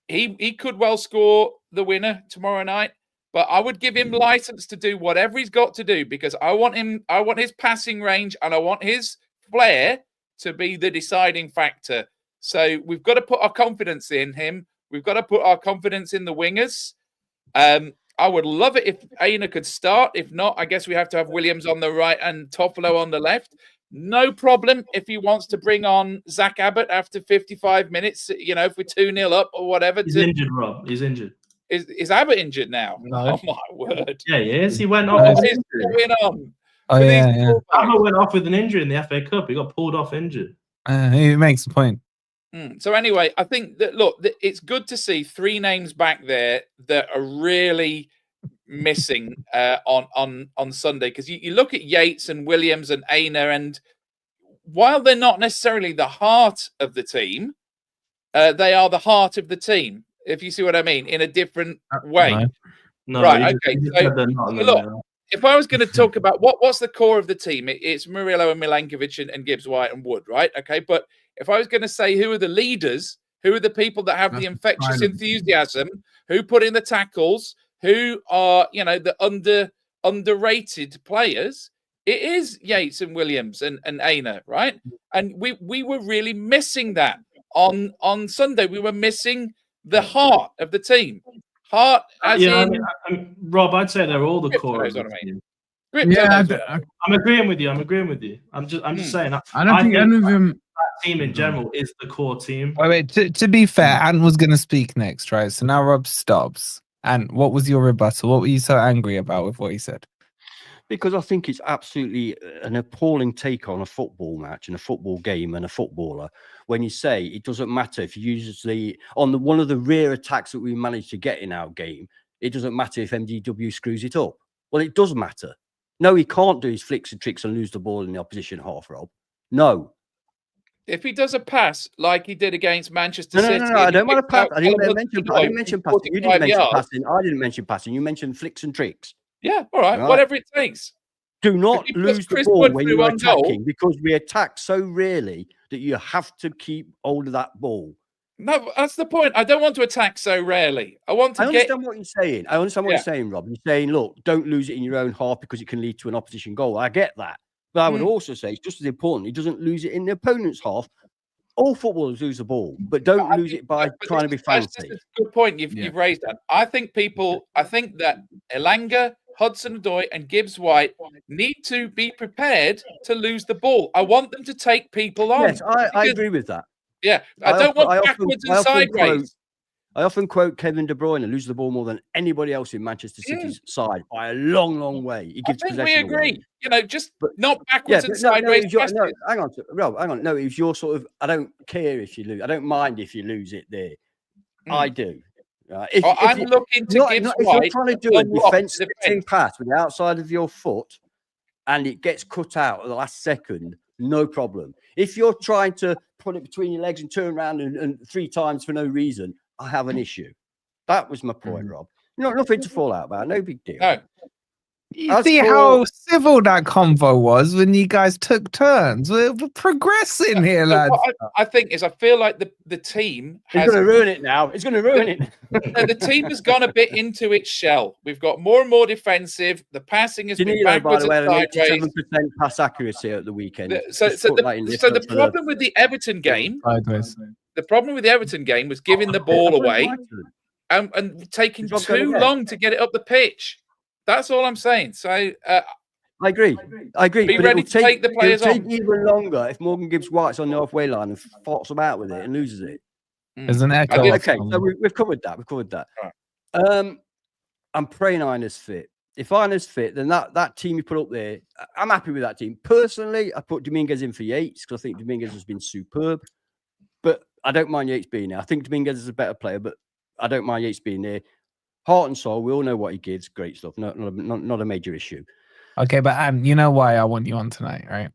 He could well score the winner tomorrow night, but I would give him license to do whatever he's got to do, because I want his passing range and I want his flair to be the deciding factor. So we've got to put our confidence in him. We've got to put our confidence in the wingers. I would love it if Aina could start. If not, I guess we have to have Williams on the right and Toffolo on the left. No problem if he wants to bring on Zach Abbott after 55 minutes, if we're 2-0 up or whatever. He's injured, Rob. He's injured. Is Abbott injured now? No. Oh, my word. Yeah, he is. He went off. What is going on? Abbott went off with an injury in the FA Cup. He got pulled off injured. He makes a point. So anyway, I think that, it's good to see 3 names back there that are really missing on Sunday, because you look at Yates and Williams and Aina, and while they're not necessarily the heart of the team, they are the heart of the team, if you see what I mean, in a different way. No, right, okay. So, if I was going to talk about what's the core of the team, it's Murillo and Milankovic and Gibbs-White and Wood, right? Okay, but if I was going to say who are the leaders, who are the people that have the infectious enthusiasm, who put in the tackles, who are, the underrated players, it is Yates and Williams and Aina, right? And we were really missing that on Sunday. We were missing the heart of the team. Heart, as Rob, I'd say they're all the core of the team. I'm agreeing with you. I'm just saying. I think any of them. That team in general is the core team. Wait. To be fair, Ant was going to speak next, right? So now Rob stops. And what was your rebuttal? What were you so angry about with what he said? Because I think it's absolutely an appalling take on a football match and a football game and a footballer when you say it doesn't matter if you use one of the rare attacks that we managed to get in our game, it doesn't matter if MGW screws it up. Well, it does matter. No, he can't do his flicks and tricks and lose the ball in the opposition half, Rob. No. If he does a pass like he did against Manchester City... No, I don't want to pass. I didn't mention passing. You didn't mention passing. I didn't mention passing. You mentioned flicks and tricks. Yeah, all right. Whatever it takes. Do not lose the ball when you're attacking, because we attack so rarely that you have to keep hold of that ball. No, that's the point. I don't want to attack so rarely. I understand what you're saying. I understand what you're saying, Rob. You're saying, look, don't lose it in your own half because it can lead to an opposition goal. I get that. But I would also say it's just as important. He doesn't lose it in the opponent's half. All footballers lose the ball, but don't lose it by trying to be fancy. That's a good point you've raised that. I think that Elanga, Hudson-Odoi and Gibbs-White need to be prepared to lose the ball. I want them to take people on. Yes, I agree with that. Yeah, I don't want backwards and sideways. I often quote Kevin De Bruyne loses the ball more than anybody else in Manchester City's side by a long, long way. He gives possession. We agree. Away. Not backwards and sideways. No, hang on, Rob. Hang on. No, if you're sort of, I don't care if you lose. I don't mind if you lose it there. I do. I'm looking to Gibbs-White. If you're trying to do a defensive pass with the outside of your foot and it gets cut out at the last second, no problem. If you're trying to put it between your legs and turn around and 3 times for no reason, I have an issue. That was my point, Rob. Nothing to fall out about. No big deal. No. You see how civil that convo was when you guys took turns. We're progressing here, lads. What I think is, I feel like the team has... It's going to ruin it now. It's going to ruin it. The team has gone a bit into its shell. We've got more and more defensive. The passing has been backwards and sideways. 87% pass accuracy at the weekend. So the problem with the Everton game, was giving the ball away and taking too long to get it up the pitch. That's all I'm saying. So I agree. Be ready to take the players on. It'll take even longer if Morgan Gibbs-White's on the halfway line and farts about with it and loses it. There's an echo. Okay, so we've covered that. Right. I'm praying Einer's fit. If Einer's fit, then that team you put up there, I'm happy with that team. Personally, I put Dominguez in for Yates because I think Dominguez has been superb. But I don't mind Yates being there. I think Dominguez is a better player, but I don't mind Yates being there. Heart and soul, we all know what he gives. Great stuff. Not a major issue. Okay, but you know why I want you on tonight, right?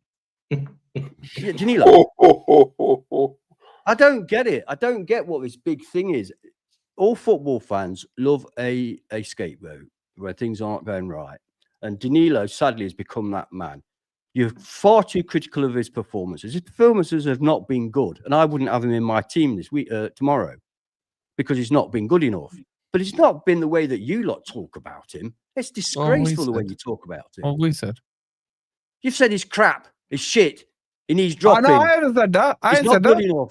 Yeah, Danilo. I don't get it. I don't get what this big thing is. All football fans love a scapegoat where things aren't going right. And Danilo, sadly, has become that man. You're far too critical of his performances. His performances have not been good. And I wouldn't have him in my team this week, tomorrow, because he's not been good enough. But it's not been the way that you lot talk about him. It's disgraceful the way you talk about him. What we said. You've said he's crap, he's shit, he needs dropping. I haven't said that. I ain't said that. Enough.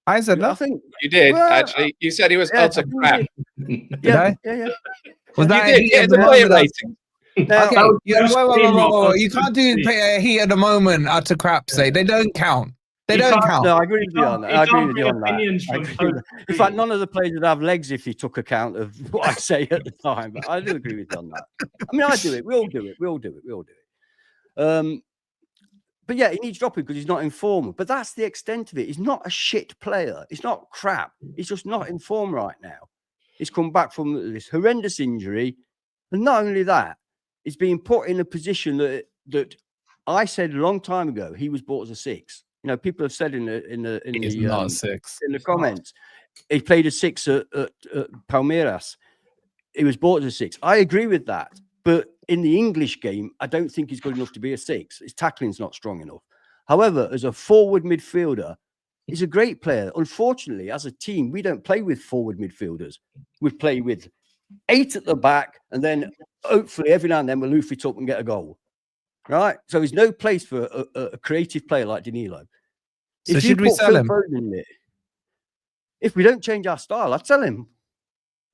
I said that. I think you did, actually. You said he was utter crap. Yeah. Was that the player rating? Okay, wait. You can't do heat at the moment utter crap, say. They don't count. They don't count. No, I agree with you on that. In fact, none of the players would have legs if you took account of what I say at the time. But I do agree with you on that. I mean, I do it. We all do it. But yeah, he needs dropping because he's not in form. But that's the extent of it. He's not a shit player. He's not crap. He's just not in form right now. He's come back from this horrendous injury. And not only that, he's being put in a position that I said a long time ago he was bought as a 6. You know, people have said in the comments, he played a 6 at Palmeiras. He was bought as a 6. I agree with that, but in the English game, I don't think he's good enough to be a 6. His tackling's not strong enough. However, as a forward midfielder, he's a great player. Unfortunately, as a team, we don't play with forward midfielders. We play with 8 at the back, and then hopefully every now and then we'll loof it up and get a goal. Right, so there's no place for a creative player like Danilo. So should we sell him? If we don't change our style, I'd sell him.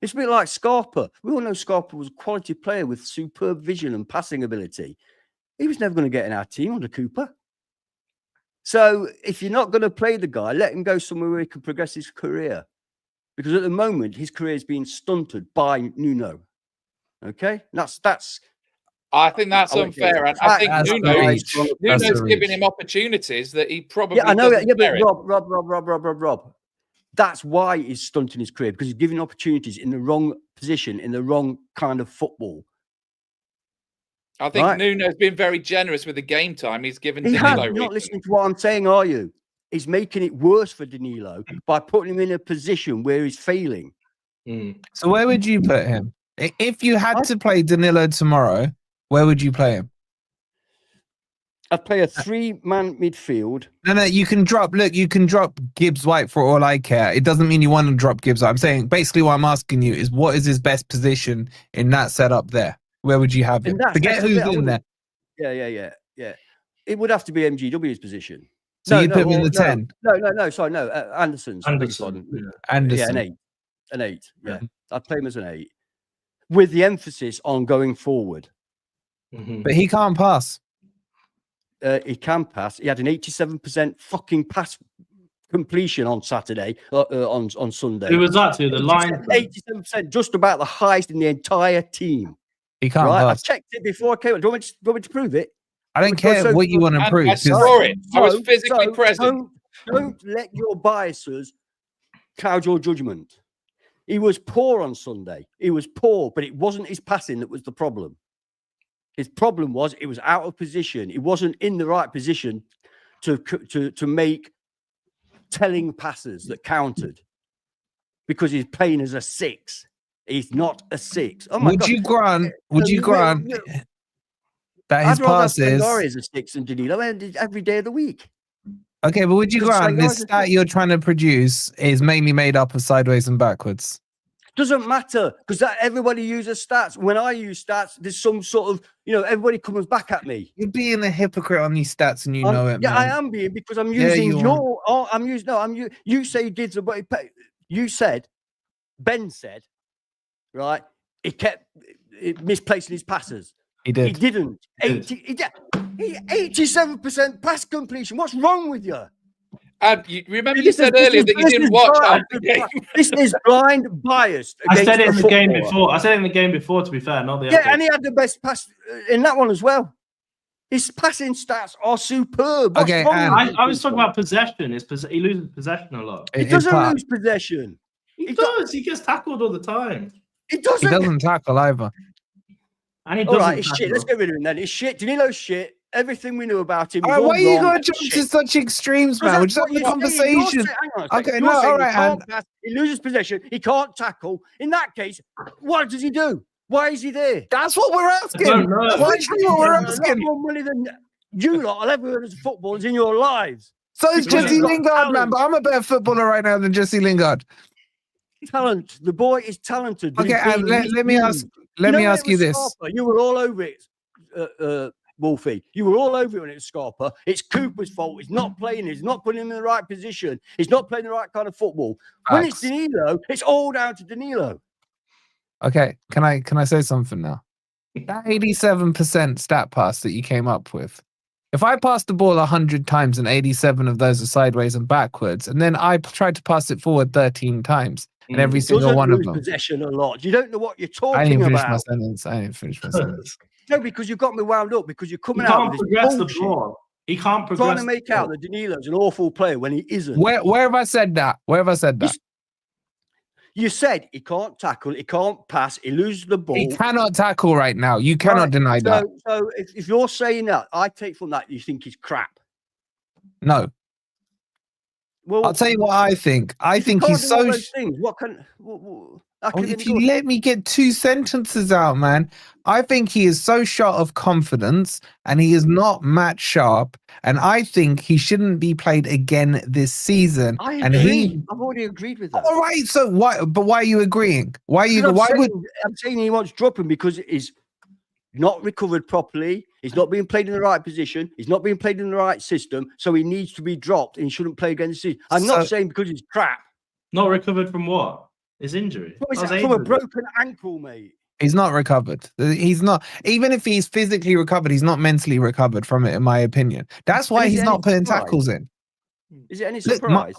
It's a bit like Scarpa. We all know Scarpa was a quality player with superb vision and passing ability. He was never going to get in our team under Cooper. So if you're not going to play the guy, let him go somewhere where he can progress his career. Because at the moment, his career is being stunted by Nuno. Okay, that's. I think that's unfair. And I think Nuno's giving him opportunities that he probably doesn't merit. Rob. That's why he's stunting his career, because he's giving opportunities in the wrong position, in the wrong kind of football. I think Nuno's been very generous with the game time he's given Danilo. You're not listening to what I'm saying, are you? He's making it worse for Danilo by putting him in a position where he's failing. So where would you put him? If you had to play Danilo tomorrow, where would you play him? I'd play a 3-man midfield. No, you can drop. Look, you can drop Gibbs-White for all I care. It doesn't mean you want to drop Gibbs-White. I'm saying basically what I'm asking you is what is his best position in that setup there? Where would you have him? Forget who's in there. Yeah. It would have to be MGW's position. So you put him in the 10? No. Sorry, Anderson's. Anderson. Yeah, an 8. Yeah, I'd play him as an 8 with the emphasis on going forward. But he can't pass. He can pass. He had an 87% fucking pass completion on Saturday, on Sunday. Who was that to? The line? 87%, just about the highest in the entire team. He can't pass. I checked it before I came. Do you want me to prove it? I don't care what you want to prove. I saw it. I was physically present. Don't let your biases cloud your judgment. He was poor on Sunday. He was poor, but it wasn't his passing that was the problem. His problem was it was out of position. He wasn't in the right position to make telling passes that counted because he's playing as a 6. He's not a 6. Oh my God. Would you grant that his I'd rather have passes. Sangare as a 6 and Danilo every day of the week. Okay, but would you Because grant this Sangare's a stat 6. you're trying to produce is mainly made up of sideways and backwards? Doesn't matter, because everybody uses stats. When I use stats, there's some sort of, everybody comes back at me. You're being a hypocrite on these stats, and you know it, Yeah, man. I am being, because I'm using you say Gibbs, but you said, Ben said, right, he kept misplacing his passes. He did. He didn't. 87% pass completion. What's wrong with you? You remember you said earlier that you didn't watch half the game. This is blind bias. I said it in the game before. I said it in the game before, to be fair, not the and he had the best pass in that one as well. His passing stats are superb. What's wrong with I was talking about possession. He loses possession a lot. He doesn't lose possession. He does. He gets tackled all the time. He doesn't. He doesn't tackle either. And he all doesn't. Right, it's shit. Let's get rid of him then. It's shit. Danilo's shit. Everything we knew about him. All right, why are you going to jump to such extremes, man? We're just having a conversation. Okay, no, all right. He loses possession. He can't tackle. In that case, what does he do? Why is he there? That's what we're asking. That's literally what we're asking. More money than you lot will ever heard as footballers in your lives. So it's Jesse Lingard, man. But I'm a better footballer right now than Jesse Lingard. Talent. The boy is talented. Okay, and let me ask. Let me ask you this. Scarpa, you were all over it, Wolfie. You were all over it when it was Scarpa. It's Cooper's fault. He's not playing. He's not putting him in the right position. He's not playing the right kind of football. When it's Danilo, it's all down to Danilo. Okay, can I say something now? That 87% stat pass that you came up with. If I passed the ball 100 times and 87 of those are sideways and backwards, and then I tried to pass it forward 13 times, and every single one of them. Possession a lot. You don't know what you're talking about. I didn't finish my sentence. No, because you've got me wound up. Because you're coming out with this bullshit. The ball. He can't progress. Trying to make out that Danilo's an awful player when he isn't. Where have I said that? Where have I said that? You said he can't tackle, he can't pass, he loses the ball. He cannot tackle right now. You cannot deny that. So if you're saying that, I take from that you think he's crap. No. Well, I'll tell you what I think. I think he's so. What can? If you let me get 2 sentences out, man, I think he is so short of confidence and he is not match sharp. And I think he shouldn't be played again this season. I agree. I've already agreed with that. All right. So why? But why are you agreeing? Why are you? I'm saying he wants dropping because he's not recovered properly. He's not being played in the right position. He's not being played in the right system. So he needs to be dropped and he shouldn't play again this season. I'm not saying because he's crap. Not recovered from what? His injury. From a broken ankle, mate. He's not recovered. He's not. Even if he's physically recovered, he's not mentally recovered from it, in my opinion. That's why he's not putting tackles in. Is it any surprise?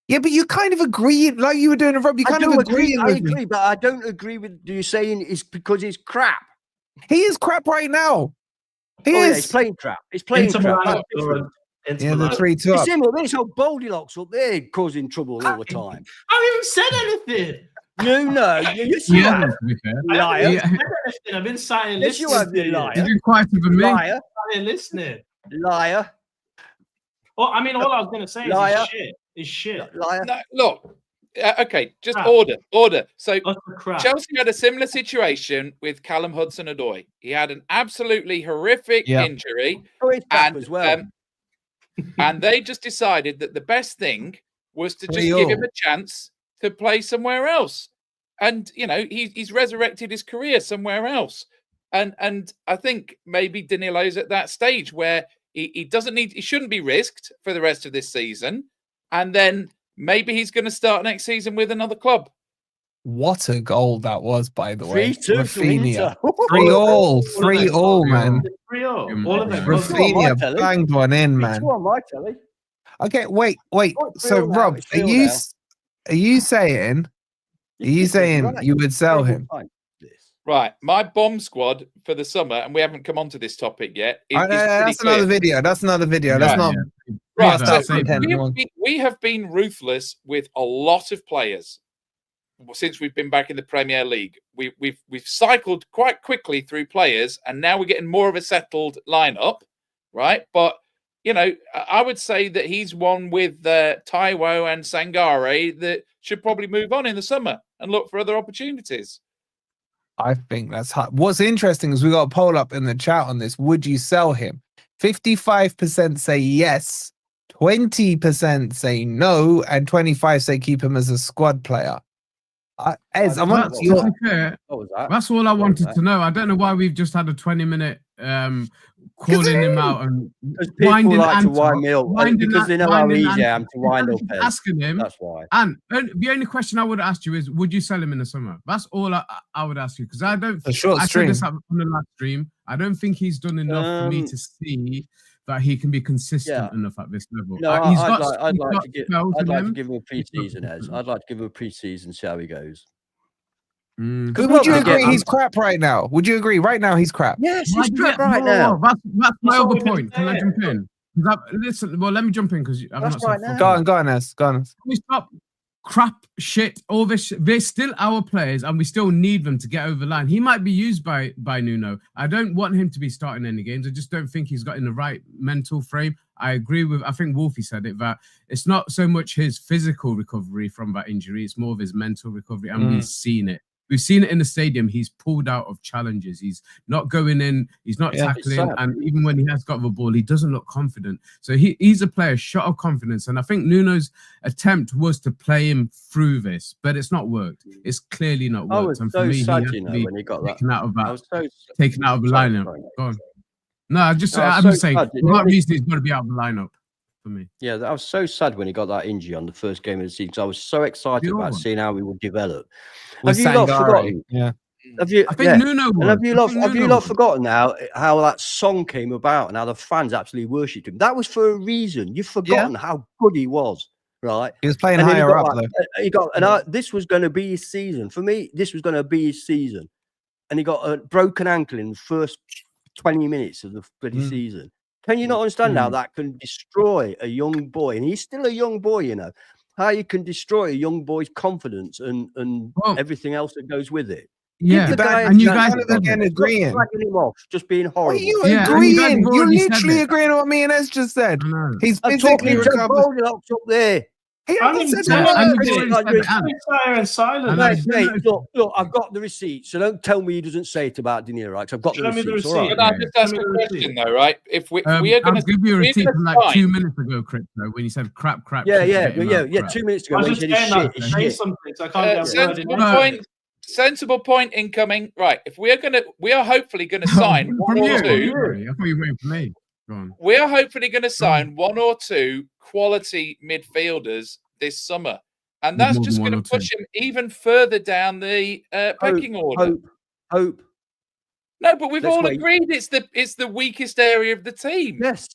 Yeah, but you kind of agree, like you were doing, Rob. You kind of agree. I agree, but I don't agree with you saying it's because he's crap. He is crap right now. He is. Yeah, he's playing crap. He's playing crap. Yeah, the 3-2 up. It's all Goldilocks up there causing trouble all the time. I haven't said anything. No. You have. Liar. I've been silent listening. Yes, you have been liar. You've been quiet for me. Liar. Listening. Liar. Well, I mean, all I was going to say is he's shit. Liar. No, look. Okay, just order. So Chelsea had a similar situation with Callum Hudson-Odoi. He had an absolutely horrific injury, as well. And they just decided that the best thing was to just give him a chance to play somewhere else. And he's resurrected his career somewhere else. And I think maybe Danilo's at that stage where he shouldn't be risked for the rest of this season. And then maybe he's going to start next season with another club. What a goal that was, by the way. 3-2. 3-3, man. 3-0. All of them. Rafinha banged one in, man. On my telly. Okay, wait. So, Rob, are you saying you would sell him? Right, my bomb squad for the summer, and we haven't come on to this topic yet. That's another video. That's another video. That's not. Right, so we have been ruthless with a lot of players since we've been back in the Premier League. We've cycled quite quickly through players, and now we're getting more of a settled lineup, right? But I would say that he's one with Taiwo and Sangare that should probably move on in the summer and look for other opportunities. I think that's hard. What's interesting is we got a poll up in the chat on this. Would you sell him? 55% say yes, 20% say no, and 25% say keep him as a squad player. Ez, I want your... That's all I wanted to know. I don't know why we've just had a 20-minute calling him out and people like to wind me up because they know how easy I am to wind up. Asking him, that's why. And the only question I would have asked you is, would you sell him in the summer? That's all I would ask you, because I don't. A short I stream. said this on the last stream. I don't think he's done enough for me to see that he can be consistent enough at this level. No, I'd like to give him a pre-season, Ez. I'd like to give him a pre-season, see how he goes. Because would you agree he's crap right now? Would you agree right now he's crap? Yes, he's crap right now. That's my other point. Can I jump in? Listen, well, let me jump in because I've not right now. Go on, Ez. Can we stop crap, shit, all this? They're still our players, and we still need them to get over the line. He might be used by Nuno. I don't want him to be starting any games. I just don't think he's got in the right mental frame. I agree with, I think Wolfie said it, that it's not so much his physical recovery from that injury, it's more of his mental recovery, and we've seen it. We've seen it in the stadium. He's pulled out of challenges. He's not going in. He's not tackling. And even when he has got the ball, he doesn't look confident. So he's a player short of confidence. And I think Nuno's attempt was to play him through this, but it's not worked. It's clearly not worked. I was and so for me, sad, he when he got taken that. out of that. I was so taken out of the lineup. Go on. No, I'm just saying, for that reason, he's got to be out of the lineup. For me. Yeah, I was so sad when he got that injury on the first game of the season because I was so excited about seeing how he would develop. Have you not forgotten? Yeah. Have you? I think Nuno. And have you not forgotten how that song came about and how the fans absolutely worshipped him? That was for a reason. You've forgotten how good he was, right? He was playing higher up. This was going to be his season. For me, this was going to be his season, and he got a broken ankle in the first 20 minutes of the bloody season. Can you not understand how that can destroy a young boy? And he's still a young boy, you know. How you can destroy a young boy's confidence and everything else that goes with it. Yeah, and you guys again agreeing. Him off, just being horrible. Are you agreeing? You're literally agreeing on what me and Ez just said. He's physically recovered. Up there. He hasn't said that. Look, I've got the receipt, so don't tell me he doesn't say it about Danilo, right? I've got the receipt. Can I just ask a question, though, right? If we are going to give you a receipt from like 2 minutes ago, Crypto, when you said crap. Yeah. 2 minutes ago. I was just saying something, so I can't sensible point incoming. Right. If we are hopefully going to sign one or two. I thought you were waiting for me. We are hopefully going to sign one or two quality midfielders this summer, and that's just going to push him even further down the pecking order. Hope. No, but we've all agreed it's the weakest area of the team. Yes,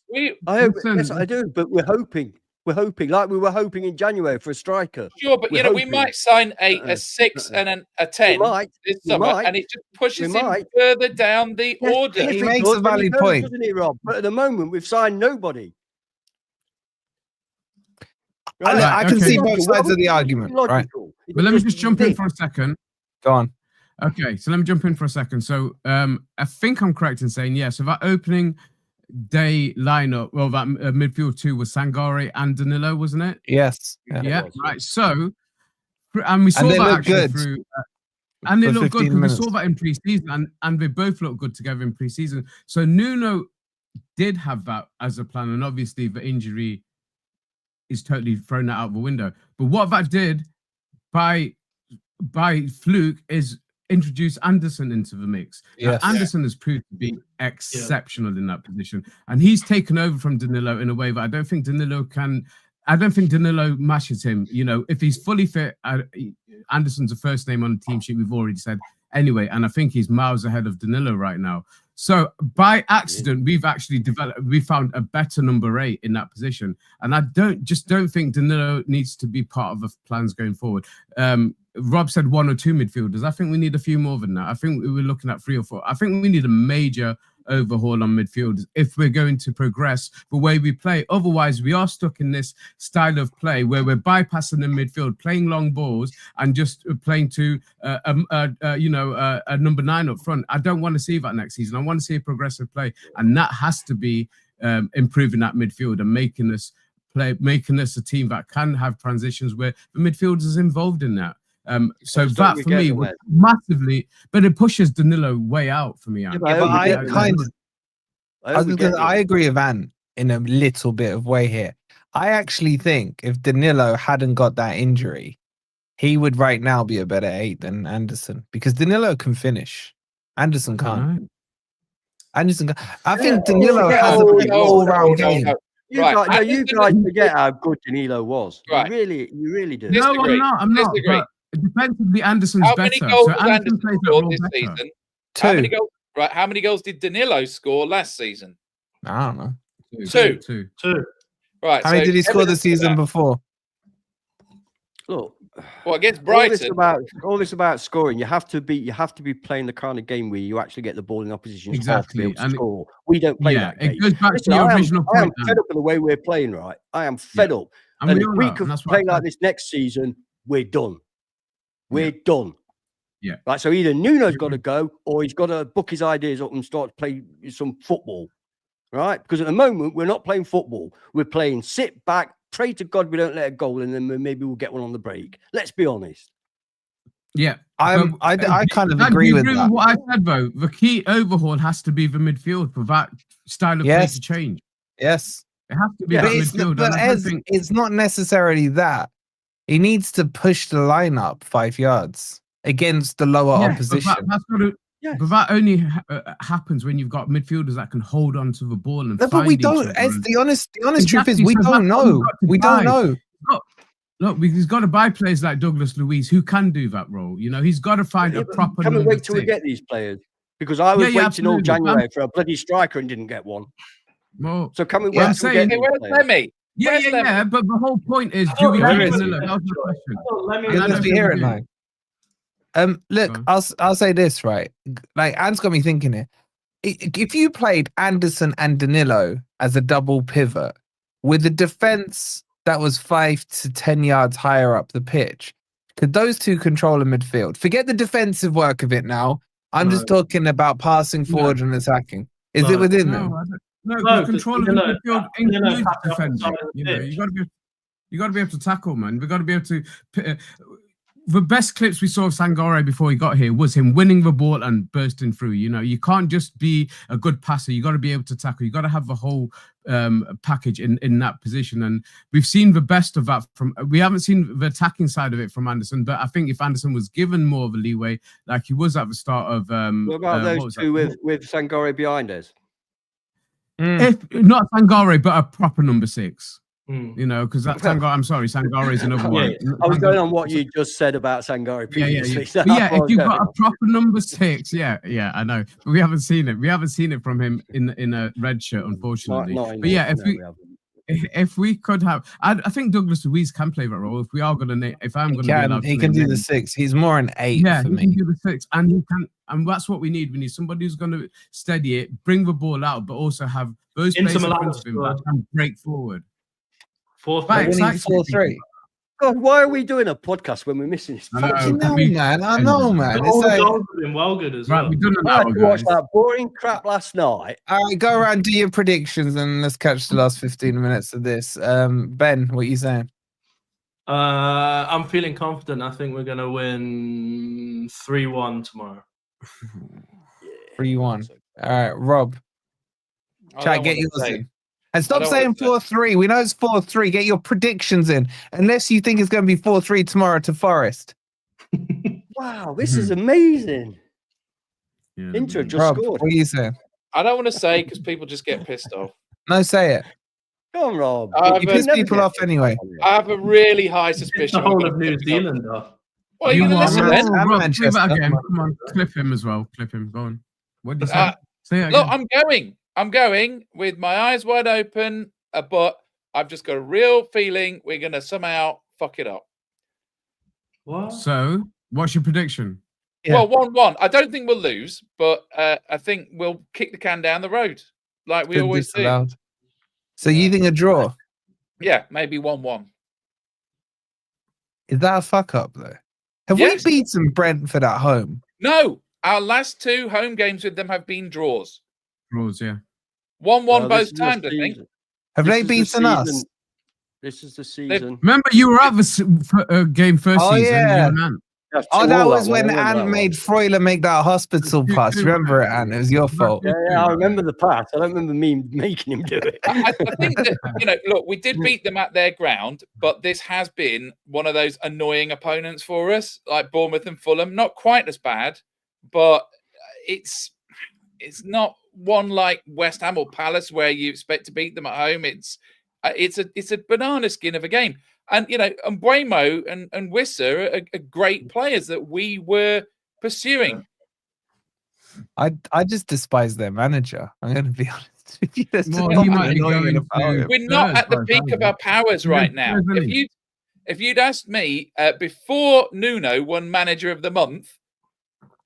I hope. Yes, I do. But we're hoping. We're hoping, like we were hoping in January for a striker. Sure, but we might sign a 6 and a 10 this summer, and it just pushes him further down the order. He makes a valid point, doesn't he, Rob? But at the moment, we've signed nobody. Right? I can see both sides of the argument. Right. But let me just jump in for a second. Go on. Okay, so let me jump in for a second. So I think I'm correct in saying, so that opening day lineup, well, that midfield two was Sangare and Danilo, wasn't it? Yes. Yeah, right. So, and we saw that actually through, and they look good because we saw that in pre-season, and they both look good together in pre-season. So Nuno did have that as a plan, and obviously the injury is totally thrown that out the window. But what that did by fluke is introduce Anderson into the mix. Yes. Anderson has proved to be exceptional in that position, and he's taken over from Danilo in a way that I don't think Danilo matches him. You know, if he's fully fit, Anderson's the first name on the team sheet, we've already said anyway, and I think he's miles ahead of Danilo right now. So by accident, we found a better number 8 in that position, and I don't think Danilo needs to be part of the plans going forward. Rob said 1 or 2 midfielders. I think we need a few more than that. I think we were looking at 3 or 4. I think we need a major overhaul on midfield if we're going to progress the way we play. Otherwise, we are stuck in this style of play where we're bypassing the midfield, playing long balls, and just playing to a number 9 up front. I don't want to see that next season. I want to see a progressive play, and that has to be improving that midfield and making us a team that can have transitions where the midfield is involved in that. So that for me would massively, but it pushes Danilo way out for me. Yeah, but I agree with Ant in a little bit of way here. I actually think if Danilo hadn't got that injury, he would right now be a better 8 than Anderson, because Danilo can finish. Anderson can't. Anderson, I think Danilo has an all-round game. You guys forget how good Danilo was. Right. You really do. No, I'm not. But defensively, Anderson's better. How many goals so Anderson scored this season? 2. How many goals did Danilo score last season? I don't know. 2. Right. How many did he score the season before? Look, against Brighton. All this about scoring. You have to be playing the kind of game where you actually get the ball in opposition's half to be able to score. We don't play that game. It goes back to your original point. I am fed up with the way we're playing, right? I am fed up. And if we could play like this next season, we're done. We're done. Yeah. Right. So either Nuno's got to go, or he's got to book his ideas up and start to play some football. Right? Because at the moment we're not playing football. We're playing sit back, pray to God we don't let a goal, and then maybe we'll get one on the break. Let's be honest. Yeah, I kind of agree with that. What I said though, the key overhaul has to be the midfield for that style of play to change. Yes, it has to be that midfield. But it's not necessarily that. He needs to push the line up 5 yards against the lower opposition. But that only happens when you've got midfielders that can hold on to the ball and. But we don't. As the honest truth is, we don't know. We don't know. Look, he's got to buy players like Douglas Luiz who can do that role. You know, he's got to find a proper. Can we wait till we get these players? Because I was waiting all January for a bloody striker and didn't get one. Well, so can we wait till we get these players? Yeah. But the whole point is, do we have Danilo? That was the question. Let's be here at night. Look, I'll say this, right? Like, Ant's got me thinking here. If you played Anderson and Danilo as a double pivot with a defense that was 5 to 10 yards higher up the pitch, could those two control a midfield? Forget the defensive work of it now. I'm just talking about passing forward and attacking. Is it within them? No, control of the midfield includes defending. You got to be able to tackle, man. We've got to be able to. The best clips we saw of Sangare before he got here was him winning the ball and bursting through. You know, you can't just be a good passer. You got to be able to tackle. You got to have the whole package in that position. And we've seen the best of that we haven't seen the attacking side of it from Anderson, but I think if Anderson was given more of a leeway, like he was at the start of. What about those two with Sangare behind us? If not Sangare, but a proper number 6. You know, because that's Sangare. I'm sorry, Sangare is another one. I was going on what you just said about Sangare previously. If you've got a proper number 6, I know. But we haven't seen it. We haven't seen it from him in a red shirt, unfortunately. If we could have, I think Douglas Luiz can play that role. If we are going to, if I'm going to be allowed, he can do the 6. He's more an 8 for me. He can do the 6, and he can, and that's what we need. We need somebody who's going to steady it, bring the ball out, but also have those players in front of him that can break forward. 4-3. God, why are we doing a podcast when we're missing this? I know, man. All the goals have been well good as well. Right, we've done I watched that boring crap last night. All right, go around, do your predictions, and let's catch the last 15 minutes of this. Ben, what are you saying? I'm feeling confident. I think we're going to win 3-1 tomorrow. 3-1. All right, Rob. Chat, get yours in. And stop saying 4-3. We know it's 4-3. Get your predictions in. Unless you think it's going to be 4-3 tomorrow to Forest. Wow, this is amazing. Inter just scored. What are you saying? I don't want to say because people just get pissed off. No, say it. Go on, Rob. You piss people off anyway. I have a really high suspicion. The whole of New Zealand off. Well, you can listen then. Rob, play that again. Come on, clip him as well. Clip him. Go on. What did you say? Say it again. Look, I'm going with my eyes wide open, but I've just got a real feeling we're going to somehow fuck it up. What? So, what's your prediction? Yeah. Well, 1-1. I don't think we'll lose, but I think we'll kick the can down the road like we always do. So you think a draw? Yeah, maybe 1-1. Is that a fuck up, though? Have we beaten Brentford at home? No. Our last 2 home games with them have been draws. Draws, yeah. 1-1 both times, I think. Have they beaten us? This is the season. Remember, you were at the game first season. Yeah. Oh, that was when Ant made Freuler make that hospital pass. Remember it, Ant? It was your fault. Yeah, I remember the pass. I don't remember me making him do it. I think that, look, we did beat them at their ground, but this has been one of those annoying opponents for us, like Bournemouth and Fulham. Not quite as bad, but it's not one like West Ham or Palace where you expect to beat them at home. It's a banana skin of a game. And, and Mbeumo and Wissa are great players that we were pursuing. I just despise their manager. I'm going to be honest with you. We're not at the peak of our powers right now. If you'd asked me before Nuno won Manager of the Month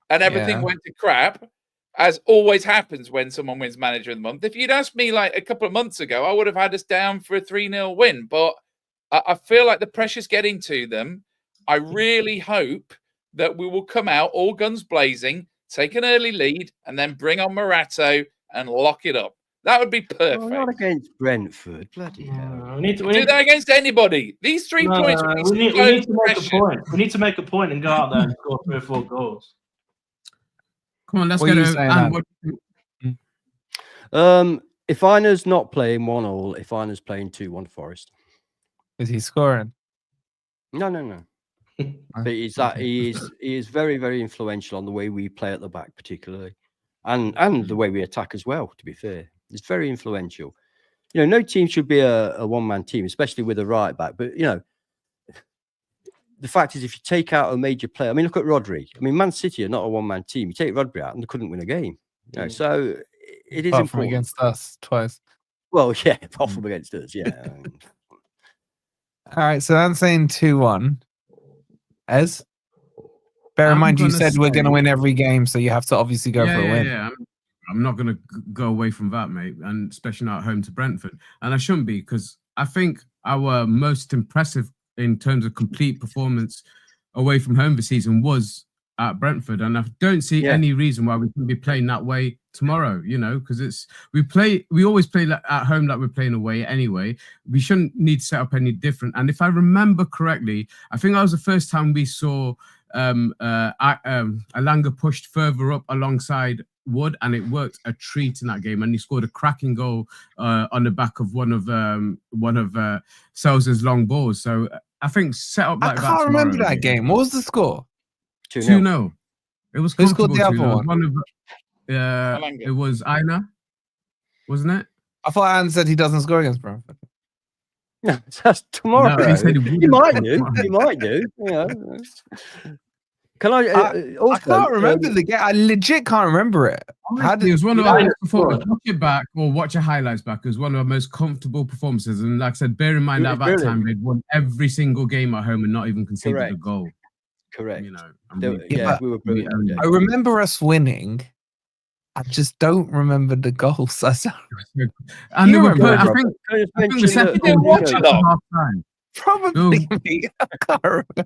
and everything went to crap, as always happens when someone wins Manager of the Month, if you'd asked me like a couple of months ago, I would have had us down for a 3-0 win. But I feel like the pressure's getting to them. I really hope that we will come out all guns blazing, take an early lead, and then bring on Morato and lock it up. That would be perfect. Well, not against Brentford, bloody hell. We need to do that against anybody. These 3 points. We need to make a point. We need to make a point and go out there and score 3 or 4 goals. Come on, let's get it. If Ina's not playing 1-1, if Ina's playing 2-1 Forest. Is he scoring? No. But he is very, very influential on the way we play at the back, particularly, and the way we attack as well. To be fair, it's very influential. No team should be a one-man team, especially with a right back. But the fact is, if you take out a major player, I mean, look at Rodri. I mean, Man City are not a one-man team. You take Rodri out, and they couldn't win a game. So it is important against us twice. Well, yeah, apart from against us, yeah. All right, so I'm saying 2-1. Ez? Bear in mind, you said we're going to win every game, so you have to obviously go for a win. Yeah, I'm not going to go away from that, mate, and especially not at home to Brentford. And I shouldn't be, because I think our most impressive in terms of complete performance away from home this season was at Brentford, and I don't see any reason why we can be playing that way tomorrow, because we always play at home like we're playing away anyway. We shouldn't need to set up any different. And if I remember correctly, I think that was the first time we saw Elanga pushed further up alongside Wood, and it worked a treat in that game, and he scored a cracking goal on the back of one of Sells' long balls. So I think set up like that. I can't remember that game. What was the score? 2-0. It was who scored the other one? It was Ina, wasn't it? I thought Anne said he doesn't score against Brentford. No, that's tomorrow. No, he said he might do. He might do. Can I? I can't remember the game. I legit can't remember it. It was one of our performances. Watch it back or watch your highlights back. It was one of our most comfortable performances. And like I said, bear in mind at that time they'd won every single game at home and not even conceded a goal. Correct. We were brilliant. I remember us winning. I just don't remember the goals. And they were I think the second goal was half time. Probably me. I can't remember.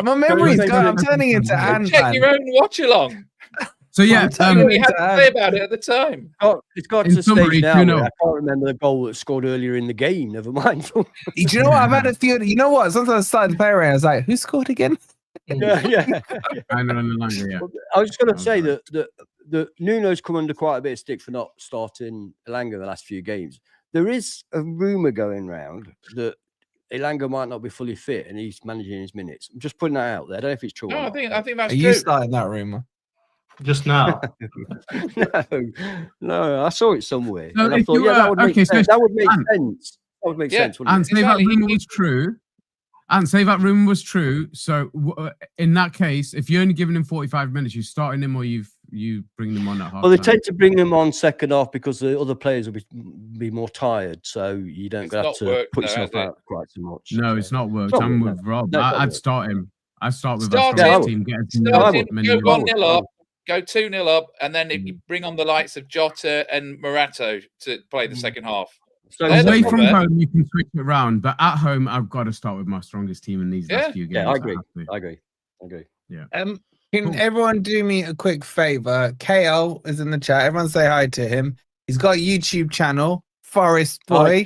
My memory's gone. I'm turning into Ant. Check your own watch along. So yeah, we had to say about it at the time. It's got to the stage now. I can't remember the goal that scored earlier in the game. Never mind. Do you know what? I've had a few. You know what? Sometimes I started playing around. I was like, who scored again? Yeah. I was just going to say that Nuno's come under quite a bit of stick for not starting Elanga the last few games. There is a rumour going around that Elanga might not be fully fit and he's managing his minutes. I'm just putting that out there. I don't know if it's true. No, I think that's true. Are you starting that rumour? Just now? No, I saw it somewhere. No, and I thought, that would make sense. That would make sense. That would make sense. And say that rumour was true. And say that rumour was true. So in that case, if you're only giving him 45 minutes, you starting him or you bring them on at half. Well, they tend to bring them on second half because the other players will be more tired, so you don't have to put yourself out quite so much. No, it's not worked. I'm with Rob. I'd start him. I'd start with our team. Go 1-0 up, go 2-0 up, and then if you bring on the likes of Jota and Morato to play the second half. So away from home, you can switch it around, but at home, I've got to start with my strongest team in these last few games. Yeah, I agree. Yeah. Can everyone do me a quick favor? KL is in the chat. Everyone say hi to him. He's got a YouTube channel, Forest Boy.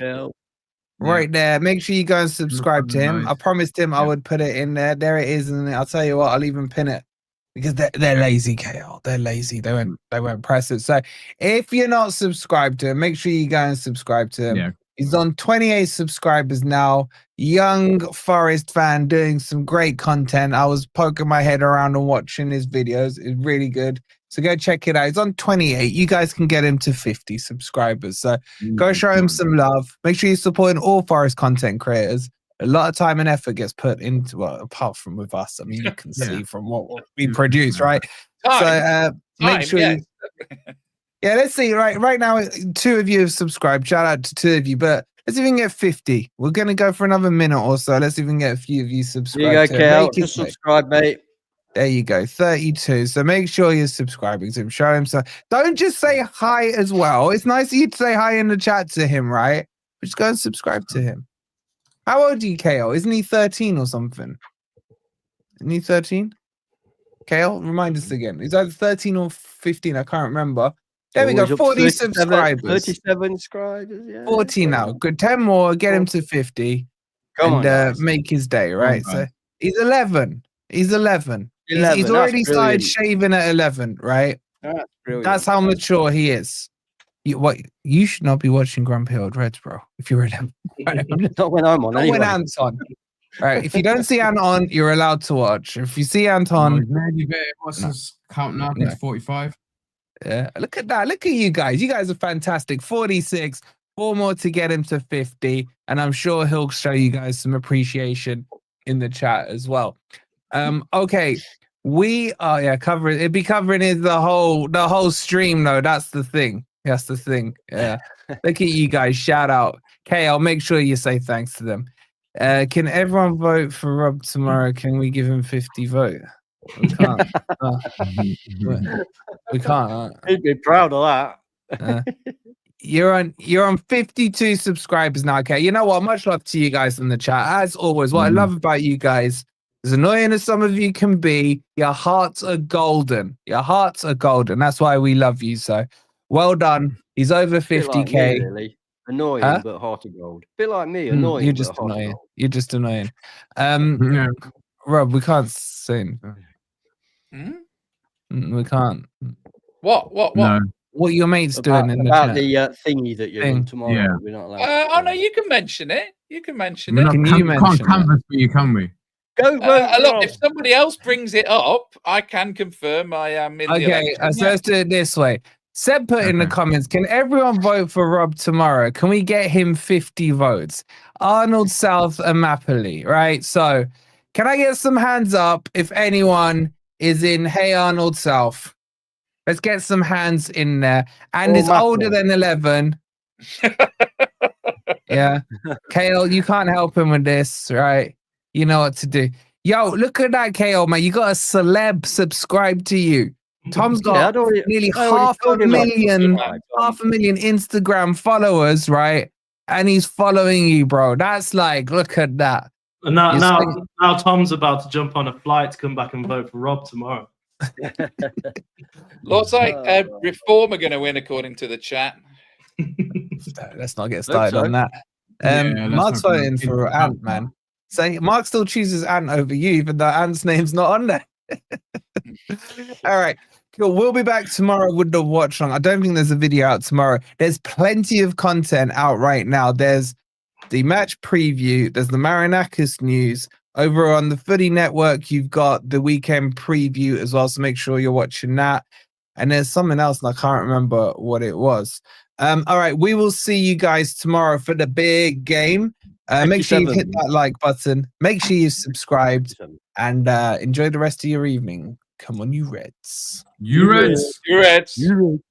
right there. Make sure you go and subscribe to him. I promised him I would put it in there. There it is, and I'll tell you what, I'll even pin it because they're lazy, KL. They're lazy. They won't press it. So if you're not subscribed to him, make sure you go and subscribe to him. Yeah. He's on 28 subscribers now. Young Forest fan doing some great content. I was poking my head around and watching his videos. It's really good. So go check it out. He's on 28. You guys can get him to 50 subscribers. So go show him some love. Make sure you're supporting all Forest content creators. A lot of time and effort gets put into, well, apart from with us. I mean, you can see from what we produce, right? Make sure you... Yeah, let's see. Right now, 2 of you have subscribed. Shout out to 2 of you. But let's see if we can get 50. We're going to go for another minute or so. Let's see if we can get a few of you subscribed. There you go, Kel. Just subscribe, mate. There you go. 32. So make sure you're subscribing to him. Show him. So don't just say hi as well. It's nice of you to say hi in the chat to him, right? But just go and subscribe to him. How old are you, KL? Isn't he 13 or something? Isn't he 13? KL, remind us again. He's either 13 or 15. I can't remember. There we go, 40 subscribers. 37 subscribers, yeah. 40 now. Good, 10 more, get him to 50. Come on, make his day, right? So he's 11. He's 11. He's already started shaving at 11, right? That's brilliant. That's how mature he is. You should not be watching Grumpy Old Reds, bro, if you're 11. Right? Not when I'm on, Not anyway. when Ant's on. Right, if you don't see Ant on, you're allowed to watch. If you see Ant on... What's his count now? It's 45. Yeah, look at that. Look at you guys. You guys are fantastic. 46, 4 more to get him to 50. And I'm sure he'll show you guys some appreciation in the chat as well. Okay. We are covering it'd be covering it the whole stream though. That's the thing. That's the thing. Yeah. Look at you guys. Shout out. KL, make sure you say thanks to them. Can everyone vote for Rob tomorrow? Can we give him 50 votes? We can't. We can't. He'd be proud of that. You're on 52 subscribers now. Okay, you know what? Much love to you guys in the chat. As always, what I love about you guys, as annoying as some of you can be, your hearts are golden. Your hearts are golden. That's why we love you. So well done. He's over 50K. Like me, really. Annoying, but heart of gold. Bit like me, annoying. You're just annoying. You're just annoying. Rob, we can't sing. We can't. What? No. What your mate's doing in the about chat. the thingy that you're doing tomorrow. Yeah. We're not allowed. Oh no, you can mention it. You can mention We're it. not, Can you mention can't canvas for you, can we? Go, Look, if somebody else brings it up, I can confirm I am in the Okay, so let's do it this way. Seb put in the comments, can everyone vote for Rob tomorrow? Can we get him 50 votes? Arnold South and Mapoli, right? So can I get some hands up if anyone is in Hey Arnold South? Let's get some hands in there. And it's older than 11. Yeah. KL, you can't help him with this, right? You know what to do. Yo, look at that, KL, man. You got a celeb subscribe to you. Tom's got nearly half a million Instagram followers, right? And he's following you, bro. That's like, look at that. And now Tom's about to jump on a flight to come back and vote for Rob tomorrow. Looks like Reform are going to win according to the chat. Let's not get started on that. Mark's voting for Ant, man. So Mark still chooses Ant over you, even though Ant's name's not on there. All right. Cool. We'll be back tomorrow with the watch long. I don't think there's a video out tomorrow. There's plenty of content out right now. There's the match preview. There's the Marinakis news. Over on the Footy Network, you've got the weekend preview as well. So make sure you're watching that. And there's something else, and I can't remember what it was. All right. We will see you guys tomorrow for the big game. Make sure you hit that like button. Make sure you've subscribed. And enjoy the rest of your evening. Come on, you Reds. You Reds. You Reds. You Reds.